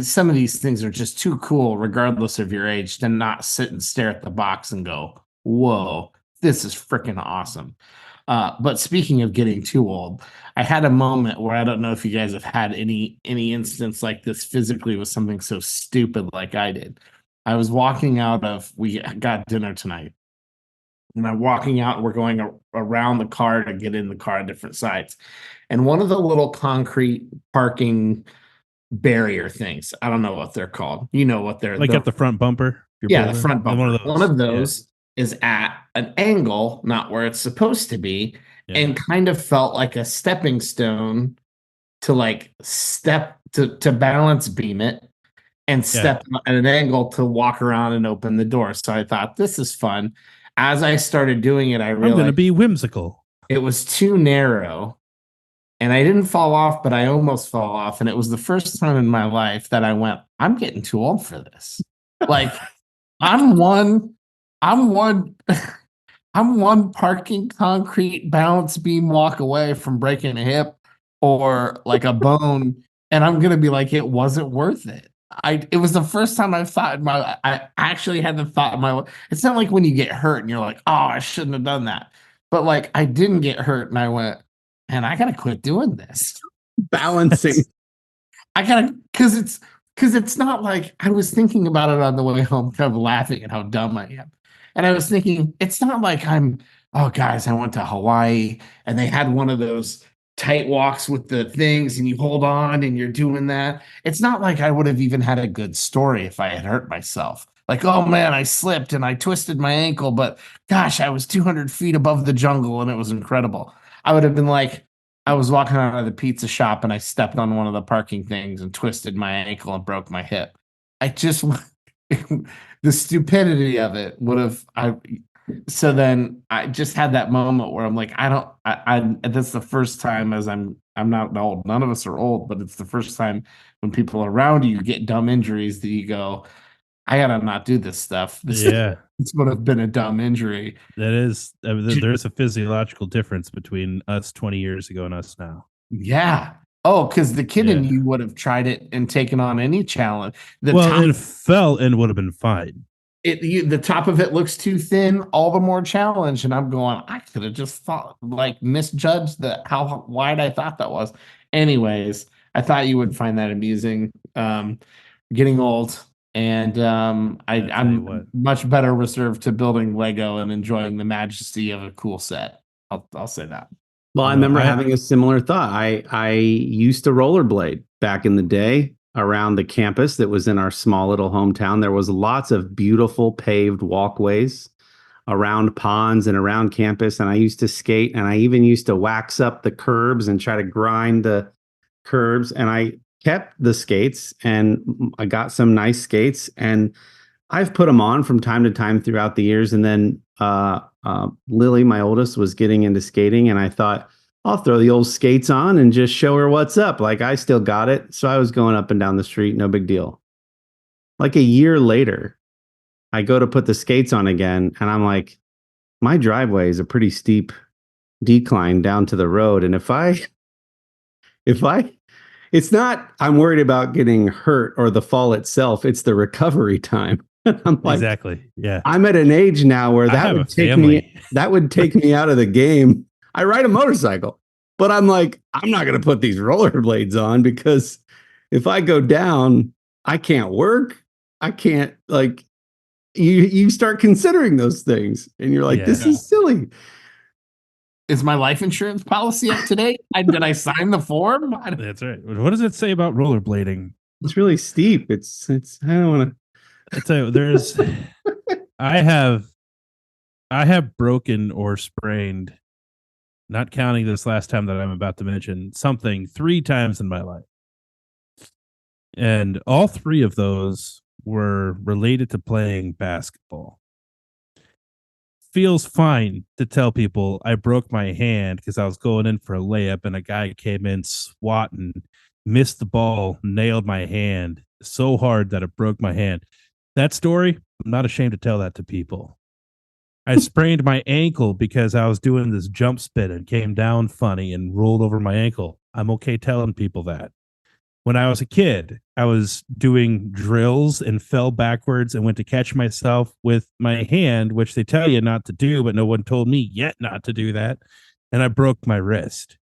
some of these things are just too cool, regardless of your age, to not sit and stare at the box and go, "Whoa, this is freaking awesome." But speaking of getting too old, I had a moment where I don't know if you guys have had any instance like this physically with something so stupid like I did. I was walking out of, we got dinner tonight, and I'm walking out, and we're going around the car to get in the car on different sides. And one of the little concrete parking barrier things, I don't know what they're called. You know what they're
like at the front bumper?
Yeah, the front bumper.
One of
those is at an angle, not where it's supposed to be,
Yeah.
and kind of felt like a stepping stone to like step to balance beam it and step at an angle to walk around and open the door. So I thought, this is fun. As I started doing it, I realized
I'm going to be whimsical.
it was too narrow, and I didn't fall off, but I almost fell off. And it was the first time in my life that I went, I'm getting too old for this. Like I'm one parking concrete balance beam walk away from breaking a hip or like a bone, and I'm gonna be like, it wasn't worth it. It was the first time I actually had the thought in my life. It's not like when you get hurt and you're like, oh, I shouldn't have done that. But like I didn't get hurt, and I went, and I gotta quit doing this.
Balancing.
I gotta, because it's not like, I was thinking about it on the way home, kind of laughing at how dumb I am. And I was thinking, it's not like oh, guys, I went to Hawaii and they had one of those tight walks with the things and you hold on and you're doing that. It's not like I would have even had a good story if I had hurt myself. Like, oh man, I slipped and I twisted my ankle, but gosh, I was 200 feet above the jungle and it was incredible. I would have been like, I was walking out of the pizza shop and I stepped on one of the parking things and twisted my ankle and broke my hip. I just, the stupidity of it would have, so then I just had that moment where I'm like, that's the first time, as I'm not old. None of us are old, but it's the first time when people around you get dumb injuries that you go, I gotta not do this stuff. This would have been a dumb injury.
That is, there's a physiological difference between us 20 years ago and us now.
Yeah. Oh, because the kid in you would have tried it and taken on any challenge.
It fell and would have been fine.
The top of it looks too thin, all the more challenge. And I'm going, I could have just thought, like, misjudged how wide I thought that was. Anyways, I thought you would find that amusing. Getting old, and I'm much better reserved to building Lego and enjoying the majesty of a cool set. I'll say that.
Well, I remember having a similar thought. I used to rollerblade back in the day around the campus that was in our small little hometown. There was lots of beautiful paved walkways around ponds and around campus, and I used to skate, and I even used to wax up the curbs and try to grind the curbs, and I kept the skates, and I got some nice skates, and I've put them on from time to time throughout the years. And then Lily, my oldest, was getting into skating, and I thought, I'll throw the old skates on and just show her what's up. Like, I still got it. So I was going up and down the street, no big deal. Like a year later, I go to put the skates on again, and I'm like, my driveway is a pretty steep decline down to the road. And it's not, I'm worried about getting hurt or the fall itself. It's the recovery time. I'm like,
exactly. Yeah.
I'm at an age now where that would take me out of the game. I ride a motorcycle, but I'm like, I'm not going to put these rollerblades on, because if I go down, I can't work. I can't, like, you start considering those things, and you're like, this is silly.
Is my life insurance policy up to date? Did I sign the form?
That's right. What does it say about rollerblading?
It's really steep. It's. I don't want to.
I tell you, there's. I have broken or sprained, not counting this last time that I'm about to mention, something 3 times in my life, and all 3 of those were related to playing basketball. Feels fine to tell people I broke my hand because I was going in for a layup, and a guy came in swatting, missed the ball, nailed my hand so hard that it broke my hand. That story, I'm not ashamed to tell that to people. I sprained my ankle because I was doing this jump spin and came down funny and rolled over my ankle. I'm okay telling people that. When I was a kid, I was doing drills and fell backwards and went to catch myself with my hand, which they tell you not to do, but no one told me yet not to do that. And I broke my wrist.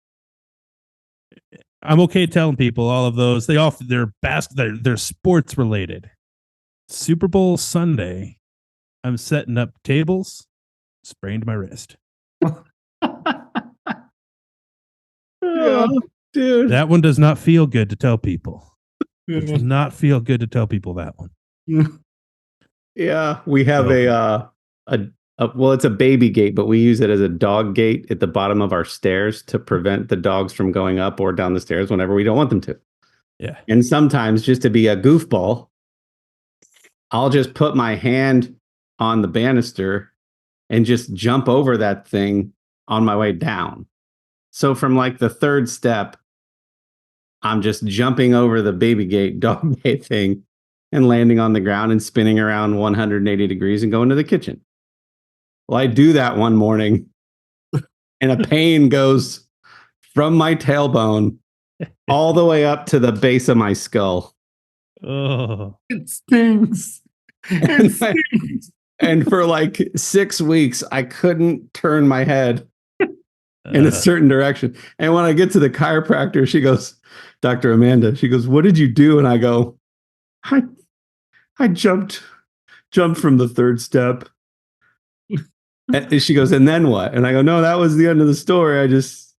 I'm okay telling people all of those. They're sports related. Super Bowl Sunday, I'm setting up tables, sprained my wrist.
Yeah. Dude,
that one does not feel good to tell people. It does not feel good to tell people that one.
Yeah, we have well, it's a baby gate, but we use it as a dog gate at the bottom of our stairs to prevent the dogs from going up or down the stairs whenever we don't want them to.
Yeah.
And sometimes, just to be a goofball, I'll just put my hand on the banister and just jump over that thing on my way down. So from like the 3rd step, I'm just jumping over the baby gate, dog gate thing, and landing on the ground and spinning around 180 degrees and going to the kitchen. Well, I do that one morning, and a pain goes from my tailbone all the way up to the base of my skull.
Oh,
it stings. It stings.
And for like 6 weeks, I couldn't turn my head in a certain direction. And when I get to the chiropractor, she goes, Dr. Amanda, she goes, what did you do? And I go, I jumped from the 3rd step. And she goes, and then what? And I go, no, that was the end of the story. I just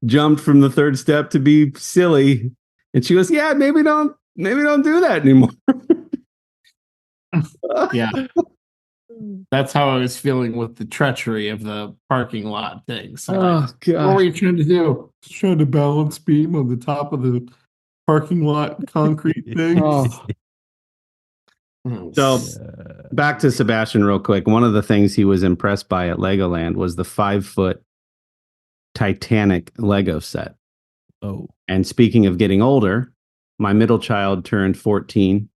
jumped from the 3rd step to be silly. And she goes, yeah, maybe don't do that anymore.
Yeah. That's how I was feeling with the treachery of the parking lot thing. So
God.
What were you trying to do? Trying to balance beam on the top of the parking lot concrete thing.
So back to Sebastian real quick. One of the things he was impressed by at Legoland was the 5-foot Titanic Lego set.
Oh.
And speaking of getting older, my middle child turned 14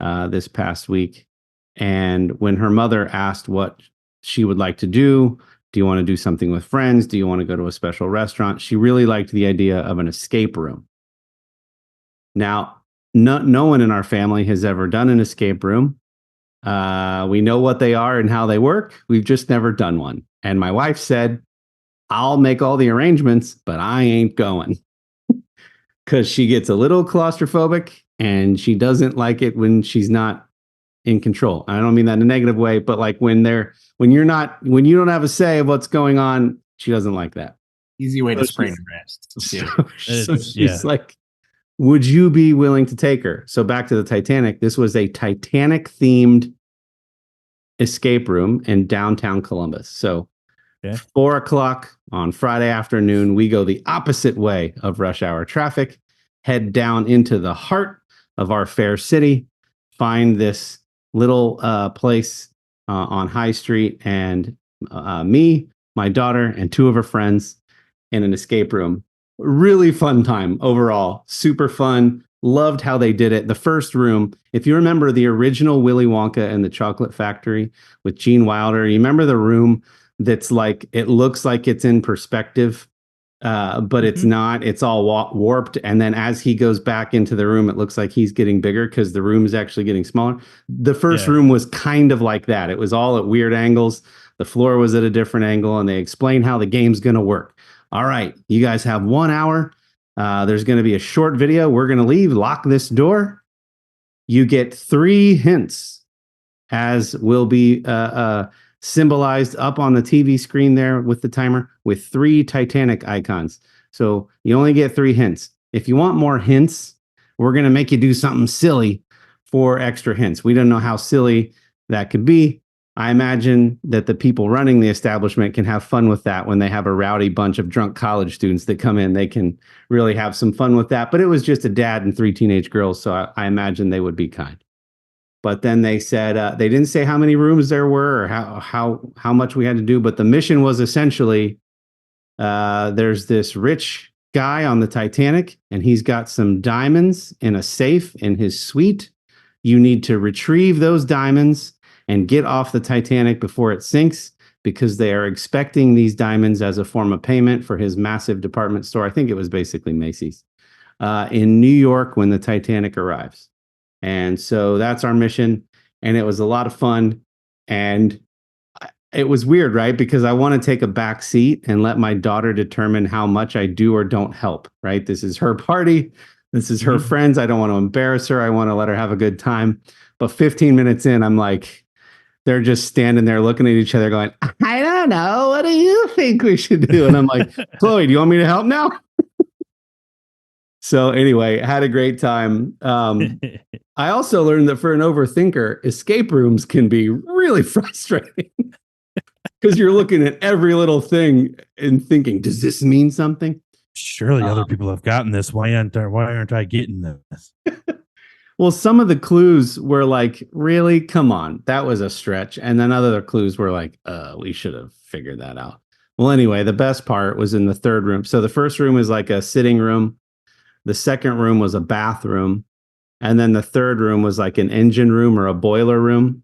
this past week. And when her mother asked what she would like to do you want to do something with friends? Do you want to go to a special restaurant? She really liked the idea of an escape room. Now, no one in our family has ever done an escape room. We know what they are and how they work. We've just never done one. And my wife said, I'll make all the arrangements, but I ain't going. Because she gets a little claustrophobic and she doesn't like it when she's not in control. I don't mean that in a negative way, but like when you don't have a say of what's going on, she doesn't like that.
Easy way to
So
sprain a wrist.
So she's like, would you be willing to take her? So back to the Titanic. This was a Titanic themed escape room in downtown Columbus. So 4:00 on Friday afternoon, we go the opposite way of rush hour traffic, head down into the heart of our fair city, find this little place on High Street, and me, my daughter, and two of her friends in an escape room. Really fun time overall. Super fun. Loved how they did it. The first room, if you remember the original Willy Wonka and the Chocolate Factory with Gene Wilder, you remember the room that's like, it looks like it's in perspective, but it's not. It's all warped. And then as he goes back into the room, it looks like he's getting bigger because the room is actually getting smaller. The first room was kind of like that. It was all at weird angles. The floor was at a different angle, and they explain how the game's going to work. All right, you guys have 1 hour. There's going to be a short video. We're going to leave. Lock this door. You get 3 hints, as will be symbolized up on the TV screen there with the timer, with 3 Titanic icons. So you only get 3 hints. If you want more hints, we're going to make you do something silly for extra hints. We don't know how silly that could be. I imagine that the people running the establishment can have fun with that when they have a rowdy bunch of drunk college students that come in. They can really have some fun with that. But it was just a dad and 3 teenage girls, so I imagine they would be kind. But then they said they didn't say how many rooms there were or how much we had to do. But the mission was essentially there's this rich guy on the Titanic, and he's got some diamonds in a safe in his suite. You need to retrieve those diamonds and get off the Titanic before it sinks, because they are expecting these diamonds as a form of payment for his massive department store. I think it was basically Macy's in New York when the Titanic arrives. And so that's our mission. And it was a lot of fun. And it was weird, right? Because I want to take a back seat and let my daughter determine how much I do or don't help, right? This is her party. This is her friends. I don't want to embarrass her. I want to let her have a good time. But 15 minutes in, I'm like, they're just standing there looking at each other going, I don't know. What do you think we should do? And I'm like, Chloe, do you want me to help now? So anyway, had a great time. I also learned that for an overthinker, escape rooms can be really frustrating because you're looking at every little thing and thinking, does this mean something?
Surely other people have gotten this. Why aren't I getting this?
Well, some of the clues were like, really? Come on. That was a stretch. And then other clues were like, we should have figured that out. Well, anyway, the best part was in the third room. So the first room is like a sitting room. The second room was a bathroom. And then the third room was like an engine room or a boiler room.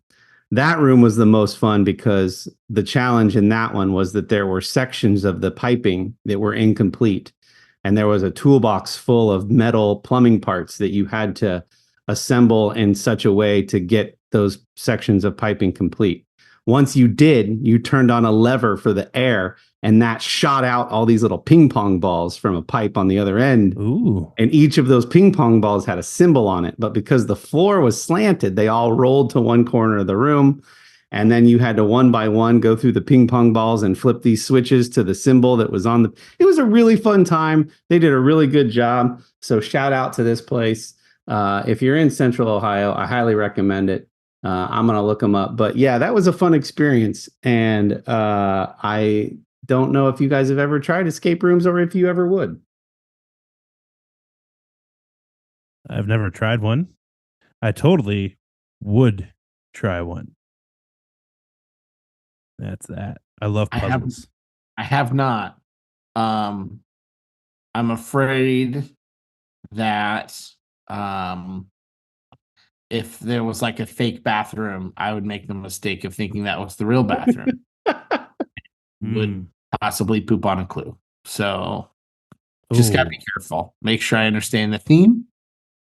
That room was the most fun because the challenge in that one was that there were sections of the piping that were incomplete. And there was a toolbox full of metal plumbing parts that you had to assemble in such a way to get those sections of piping complete. Once you did, you turned on a lever for the air, and that shot out all these little ping pong balls from a pipe on the other end.
Ooh.
And each of those ping pong balls had a symbol on it. But because the floor was slanted, they all rolled to one corner of the room. And then you had to one by one go through the ping pong balls and flip these switches to the symbol that was on the. It was a really fun time. They did a really good job. So shout out to this place. If you're in Central Ohio, I highly recommend it. I'm going to look them up. But yeah, that was a fun experience. And I don't know if you guys have ever tried escape rooms or if you ever would.
I've never tried one. I totally would try one. That's that. I love puzzles.
I have not. I'm afraid that if there was like a fake bathroom, I would make the mistake of thinking that was the real bathroom. Would possibly poop on a clue. So just gotta be careful. Make sure I understand the theme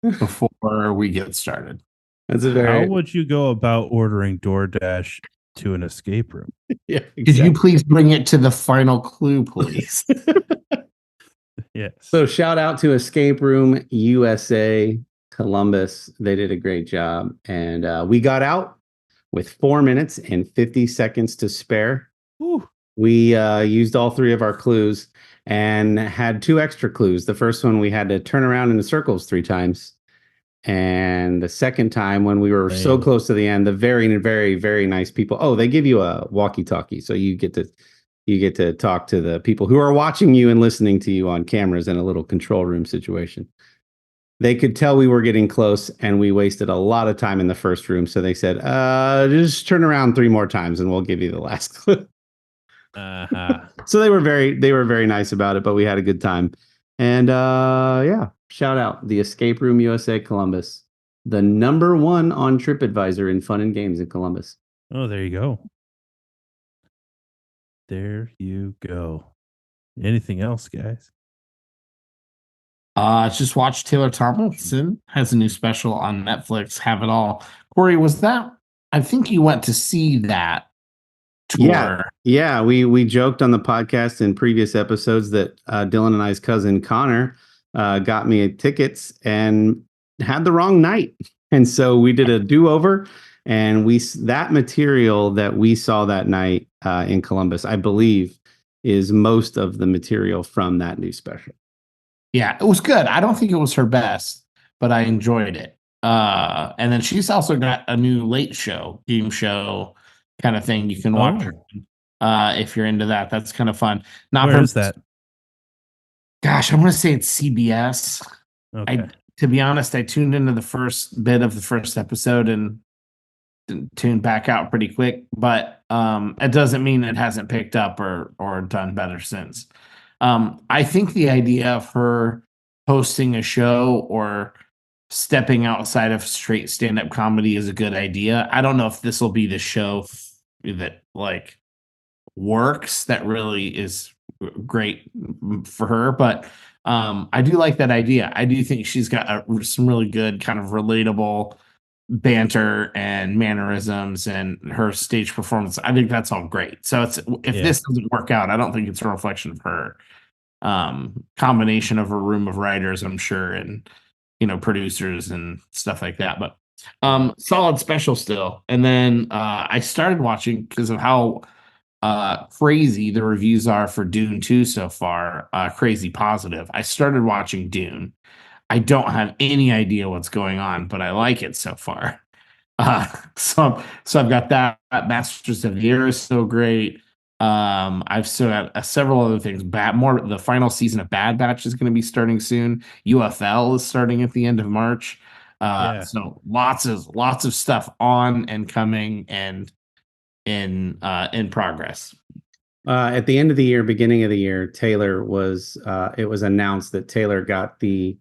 before we get started.
That's a
How
very
would you go about ordering DoorDash to an escape room?
yeah.
Could you please bring it to the final clue, please?
Yes.
So shout out to Escape Room USA Columbus. They did a great job, and we got out with 4 minutes and 50 seconds to spare.
Whew.
We used all 3 of our clues and had 2 extra clues. The first one we had to turn around in the circles 3 times. And the second time when we were so close to the end, the very, very, very nice people. Oh, they give you a walkie-talkie. So you get to talk to the people who are watching you and listening to you on cameras in a little control room situation. They could tell we were getting close and we wasted a lot of time in the first room. So they said, just turn around 3 more times and we'll give you the last clue. So they were very nice about it, but we had a good time. And yeah, shout out the Escape Room USA Columbus, the #1 on TripAdvisor in fun and games in Columbus.
Oh, there you go. There you go. Anything else, guys?
Just watch Taylor Tomlinson has a new special on Netflix. Have it all. Kory, was that? I think you went to see that tour.
Yeah. We joked on the podcast in previous episodes that Dylan and I's cousin Connor got me tickets and had the wrong night, and so we did a do-over. And that material that we saw that night in Columbus, I believe, is most of the material from that new special.
Yeah, it was good. I don't think it was her best, but I enjoyed it. And then she's also got a new late show, game show kind of thing you can watch if you're into that. That's kind of fun.
Where is that?
Gosh, I'm going to say it's CBS.
Okay.
To be honest, I tuned into the first bit of the first episode and tuned back out pretty quick, but it doesn't mean it hasn't picked up or done better since. I think the idea of her hosting a show or stepping outside of straight stand-up comedy is a good idea. I don't know if this will be the show that like works, that really is great for her, but I do like that idea. I do think she's got some really good kind of relatable banter and mannerisms, and her stage performance. I think that's all great. So if this doesn't work out, I don't think it's a reflection of her. Combination of a room of writers, I'm sure, and producers and stuff like that. But solid special still. And then I started watching because of how crazy the reviews are for Dune 2 so far. Crazy positive. I started watching Dune. I don't have any idea what's going on, but I like it so far. So I've got that. Masters of the Air is so great. I've still got several other things. The final season of Bad Batch is going to be starting soon. UFL is starting at the end of March. So lots of stuff on and coming and in progress.
At the end of the year, beginning of the year, it was announced that Taylor got the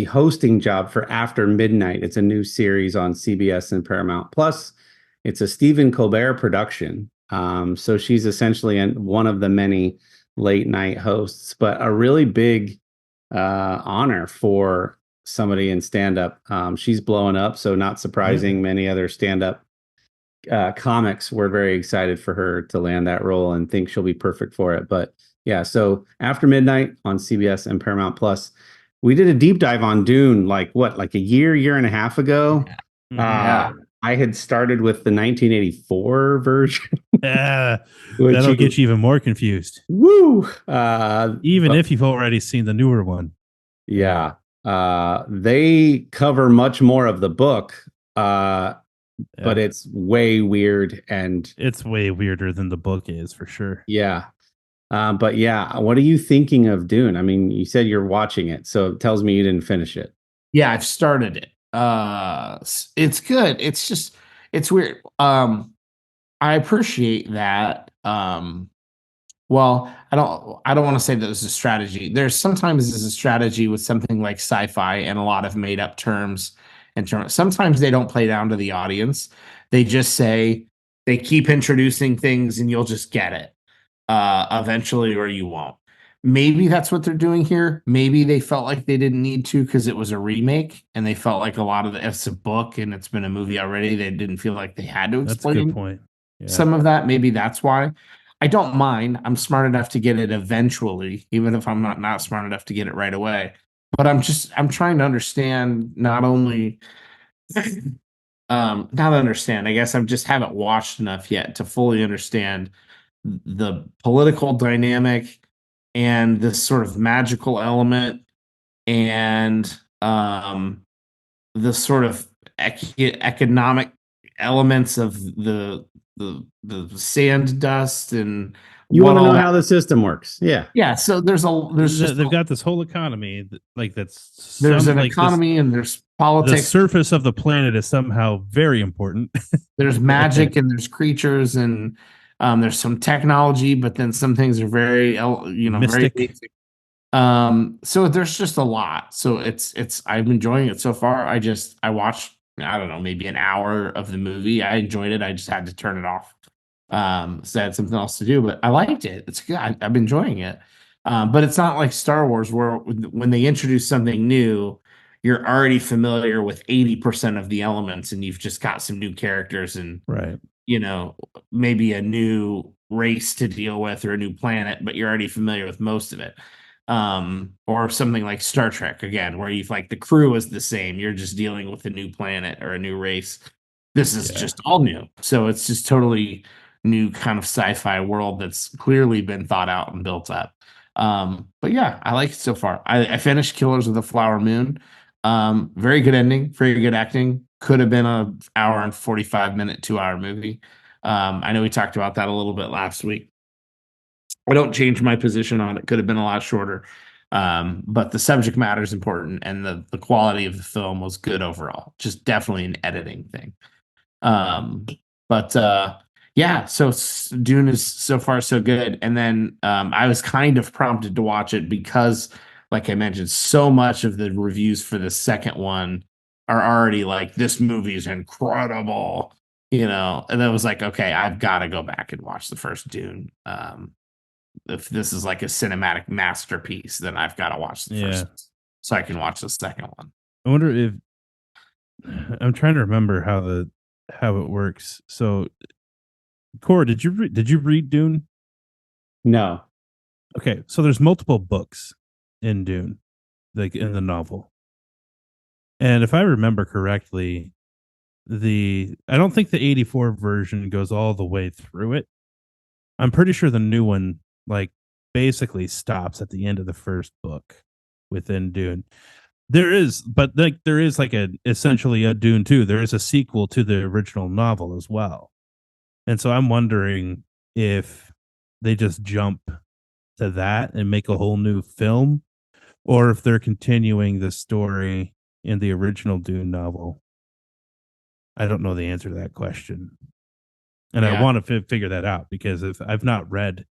hosting job for After Midnight. It's a new series on CBS and Paramount Plus. It's a Stephen Colbert production. So she's essentially one of the many late night hosts, but a really big honor for somebody in stand-up. She's blowing up, so not surprising. Many other stand-up comics were very excited for her to land that role and think she'll be perfect for it. But yeah, so After Midnight on CBS and Paramount Plus. We did a deep dive on Dune, like a year and a half ago.
Yeah.
I had started with the 1984 version.
That'll get you even more confused.
Woo!
Even if you've already seen the newer one.
Yeah. They cover much more of the book, but it's way weird. And
it's way weirder than the book is, for sure.
Yeah. But yeah, what are you thinking of Dune? I mean, you said you're watching it, so it tells me you didn't finish it.
Yeah, I've started it. It's good. It's weird. I appreciate that. Well, I don't want to say that it's a strategy. There's sometimes a strategy with something like sci-fi and a lot of made up terms And sometimes they don't play down to the audience. They just say they keep introducing things and you'll just get it eventually, or you won't. Maybe that's what they're doing here. Maybe they felt like they didn't need to because it was a remake and they felt like a lot of it's a book and it's been a movie already. They didn't feel like they had to
That's a good
explain
point. Yeah.
some of that. Maybe that's why. I don't mind. I'm smart enough to get it eventually, even if I'm not smart enough to get it right away. But I'm trying to understand not only not understand. I guess I just haven't watched enough yet to fully understand the political dynamic and this sort of magical element and the sort of economic elements of the sand dust and
You want to know how the system works. Yeah.
yeah. So there's
They've got this whole economy that's
there's an
like
economy and there's
the
politics.
surface of the planet is somehow very important.
There's magic and there's creatures and there's some technology, but then some things are very
Mystic.
very basic. So there's just a lot. So it's I'm enjoying it so far. I watched, I don't know, maybe an hour of the movie. I enjoyed it. I just had to turn it off. So I had something else to do, but I liked it. It's good. I'm enjoying it. But it's not like Star Wars where when they introduce something new, you're already familiar with 80% of the elements and you've just got some new characters and
Right.
maybe a new race to deal with or a new planet, but you're already familiar with most of it. Or something like Star Trek again, where you've like the crew is the same. You're just dealing with a new planet or a new race. This is just all new. So it's just totally new kind of sci-fi world that's clearly been thought out and built up. But yeah, I like it so far. I finished Killers of the Flower Moon. Very good ending, very good acting. Could have been an hour and 45-minute, 2-hour movie. I know we talked about that a little bit last week. I don't change my position on it. Could have been a lot shorter. But the subject matter is important and the quality of the film was good overall. Just definitely an editing thing. But yeah, so Dune is so far so good. And then I was kind of prompted to watch it because, like I mentioned, so much of the reviews for the second one are already like, this movie is incredible, and I was like, okay, I've got to go back and watch the first Dune. If this is like a cinematic masterpiece, then I've got to watch the first so I can watch the second one.
I wonder if I'm trying to remember how it works. So, Cora, did you read Dune?
No.
Okay, so there's multiple books in Dune, like in the novel. And if I remember correctly, I don't think the 84 version goes all the way through it. I'm pretty sure the new one like basically stops at the end of the first book within Dune. There is like essentially a Dune 2. There is a sequel to the original novel as well. And so I'm wondering if they just jump to that and make a whole new film, or if they're continuing the story in the original Dune novel. I don't know the answer to that question. And I want to figure that out because if I've not read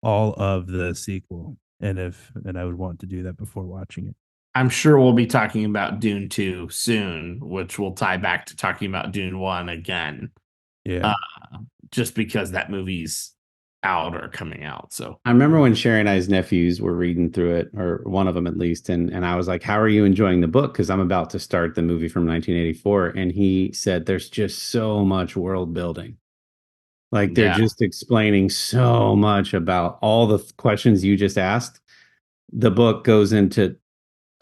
all of the sequel and I would want to do that before watching it.
I'm sure we'll be talking about Dune 2 soon, which will tie back to talking about Dune 1 again.
Yeah.
Just because that movie's out or coming out. So
I remember when Sherry and I's nephews were reading through it, or one of them at least, and I was like, how are you enjoying the book? Because I'm about to start the movie from 1984. And he said there's just so much world building. Like they're just explaining so much about all the questions you just asked. The book goes into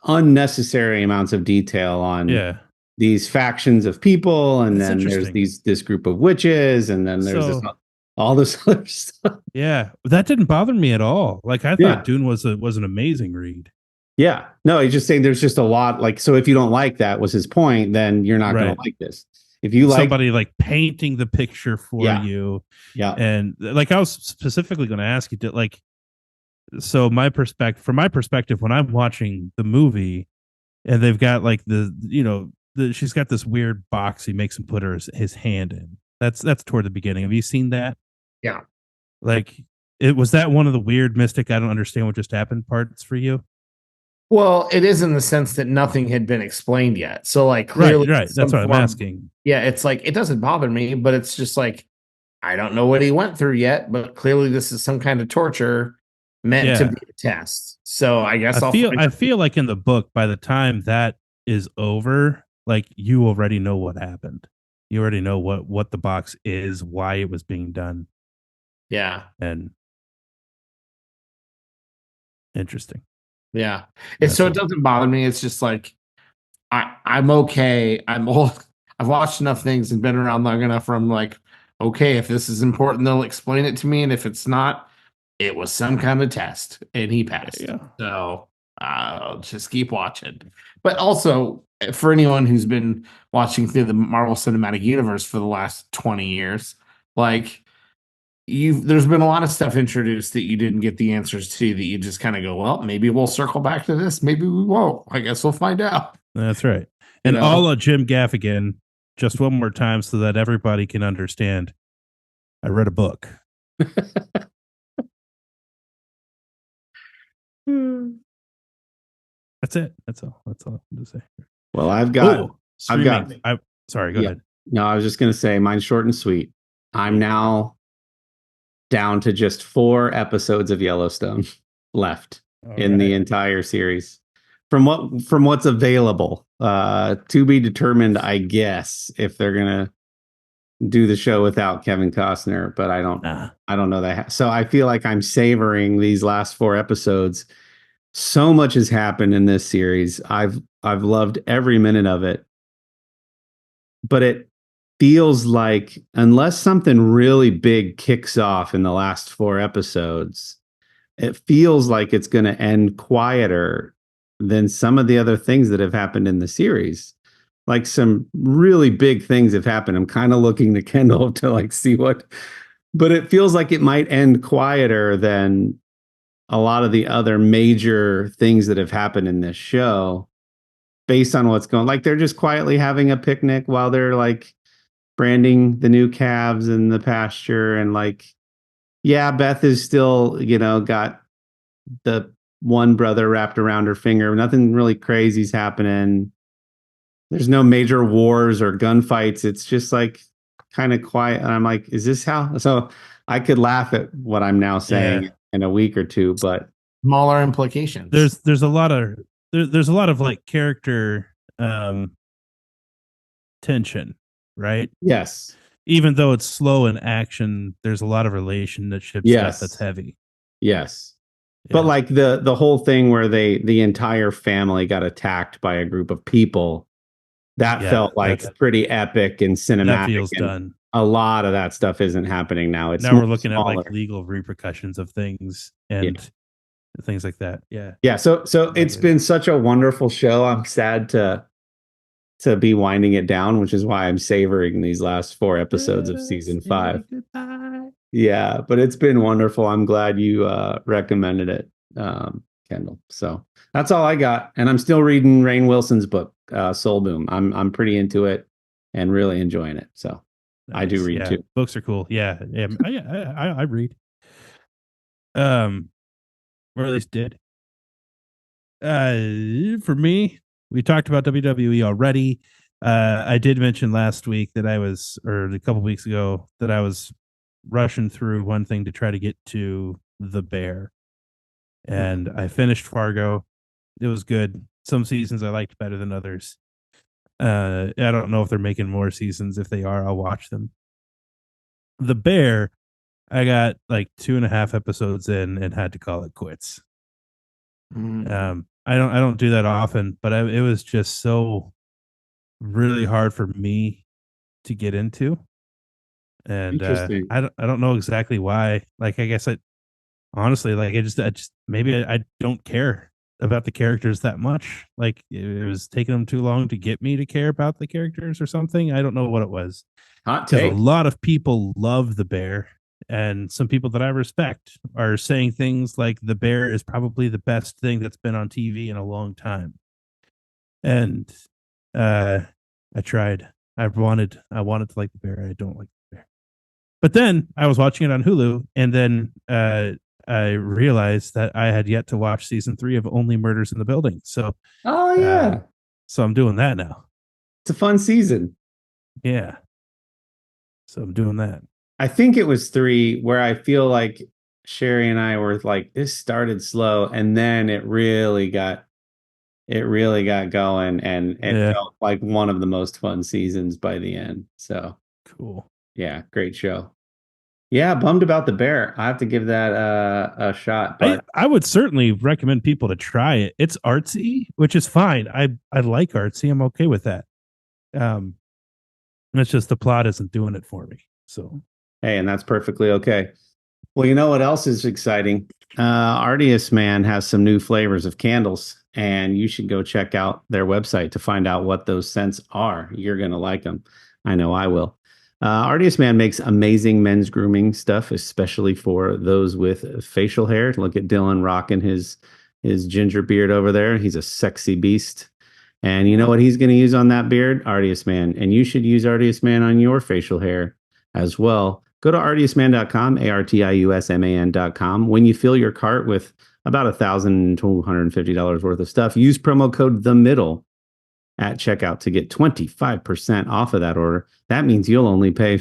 unnecessary amounts of detail on these factions of people, and then there's this group of witches, and then there's all this other stuff.
Yeah, that didn't bother me at all. Like I thought Dune was an amazing read.
Yeah, no, he's just saying there's just a lot. Like, so if you don't like that, was his point, then you're not going to like this. If you like
somebody like painting the picture for you, and like I was specifically going to ask you to like. So from my perspective, when I'm watching the movie, and they've got like she's got this weird box he makes him put his hand in. That's toward the beginning. Have you seen that?
Yeah.
Like was that one of the weird mystic I don't understand what just happened parts for you?
Well, it is in the sense that nothing had been explained yet. So like clearly,
Right. That's what I'm asking.
Yeah, it's like it doesn't bother me, but it's just like I don't know what he went through yet, but clearly this is some kind of torture meant to
Yeah.
be a test. So I guess
I feel like in the book, by the time that is over, like you already know what happened. You already know what the box is, why it was being done,
Yeah.
and interesting.
Yeah.
That's
So
all.
it doesn't bother me. It's just like I'm okay. I'm old. I've watched enough things and been around long enough where I'm like, okay, if this is important, they'll explain it to me. And if it's not, it was some kind of test and he passed.
Yeah.
So I'll just keep watching. But also, for anyone who's been watching through the Marvel Cinematic Universe for the last 20 years, like there's been a lot of stuff introduced that you didn't get the answers to that you just kind of go, well, maybe we'll circle back to this. Maybe we won't. I guess we'll find out.
That's right.
You
And
know?
all of Jim Gaffigan, just one more time so that everybody can understand. I read a book. That's it. That's all. That's all I'm to say.
Well, I've got.
Streaming. Sorry, go
Yeah.
ahead.
No, I was just going to say mine's short and sweet. I'm now down to just 4 episodes of Yellowstone left in the entire series. From what's available, to be determined, I guess, if they're gonna do the show without Kevin Costner. But I don't know that. So I feel like I'm savoring these last 4 episodes. So much has happened in this series. I've loved every minute of it. But it feels like unless something really big kicks off in the last 4 episodes, it feels like it's going to end quieter than some of the other things that have happened in the series. Like some really big things have happened. I'm kind of looking to Kendall to like see what, but it feels like it might end quieter than a lot of the other major things that have happened in this show based on what's going, like they're just quietly having a picnic while they're like branding the new calves in the pasture. And like, yeah, Beth is still, got the one brother wrapped around her finger. Nothing really crazy's happening. There's no major wars or gunfights. It's just like kind of quiet. And I'm like, is this how? So I could laugh at what I'm now saying in a week or two, but
smaller implications.
There's a lot of there's a lot of like character tension, right?
Yes.
Even though it's slow in action, there's a lot of relationship stuff that's heavy.
Yes. Yeah. But like the whole thing where the entire family got attacked by a group of people, that felt like pretty epic and cinematic.
That feels done.
A lot of that stuff isn't happening now. It's
now we're looking
smaller.
at like legal repercussions of things and things like that. Yeah.
Yeah. So it's been such a wonderful show. I'm sad to be winding it down, which is why I'm savoring these last 4 episodes of season 5. Yeah, but it's been wonderful. I'm glad you recommended it, Kendall. So that's all I got, and I'm still reading Rainn Wilson's book, Soul Boom. I'm pretty into it and really enjoying it. So nice. I do read too.
Books are cool. Yeah. I read. Or at least did. For me, we talked about WWE already. I did mention last week that or a couple weeks ago, that I was rushing through one thing to try to get to The Bear. And I finished Fargo. It was good. Some seasons I liked better than others. I don't know if they're making more seasons. If they are, I'll watch them. The Bear, I got like 2.5 episodes in and had to call it quits. I don't do that often, but it was just so really hard for me to get into. And I don't know exactly why. Like, I guess honestly, like I just maybe I don't care about the characters that much. Like it was taking them too long to get me to care about the characters or something. I don't know what it was.
Hot take.
A lot of people love The Bear, and some people that I respect are saying things like The Bear is probably the best thing that's been on TV in a long time. And I tried. I wanted to like The Bear. I don't like The Bear. But then I was watching it on Hulu, and then I I realized that I had yet to watch season 3 of Only Murders in the Building. So,
Oh yeah,
so I'm doing that now.
it's a fun season.
Yeah. So I'm doing that.
I think it was 3 where I feel like Sherry and I were like, this started slow and then it really got going and it
Yeah.
felt like one of the most fun seasons by the end. So
Cool.
yeah, great show. Yeah, bummed about the bear. I have to give that a shot, but
I would certainly recommend people to try it. It's artsy, which is fine. I like artsy. I'm okay with that. It's just the plot isn't doing it for me. So
hey, and that's perfectly okay. Well, you know what else is exciting? Artius Man has some new flavors of candles, and you should go check out their website to find out what those scents are. You're going to like them. I know I will. Artius Man makes amazing men's grooming stuff, especially for those with facial hair. Look at Dylan rocking his ginger beard over there. He's a sexy beast. And you know what he's going to use on that beard? Artius Man. And you should use Artius Man on your facial hair as well. Go to artiusman.com, ARTIUSMAN.com. When you fill your cart with about $1,250 worth of stuff, use promo code The Middle at checkout to get 25% off of that order. That means you'll only pay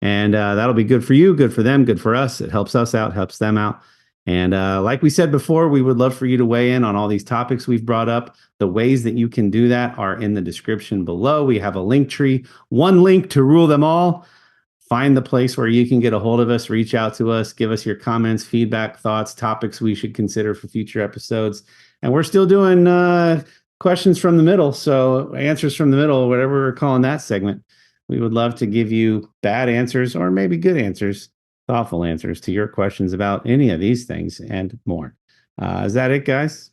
and that'll be good for you, good for them, good for us. It helps us out, helps them out. And like we said before, we would love for you to weigh in on all these topics we've brought up. The ways that you can do that are in the description below. We have a LinkTree, one link to rule them all. Find the place where you can get a hold of us, reach out to us, give us your comments, feedback, thoughts, topics we should consider for future episodes. And we're still doing questions from the middle. So answers from the middle, whatever we're calling that segment. We would love to give you bad answers or maybe good answers, thoughtful answers to your questions about any of these things and more. Is that it, guys?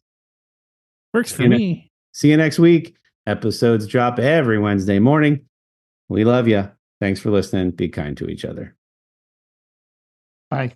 works for me.
See you next week. Episodes drop every Wednesday morning. We love you. Thanks for listening. Be kind to each other.
Bye.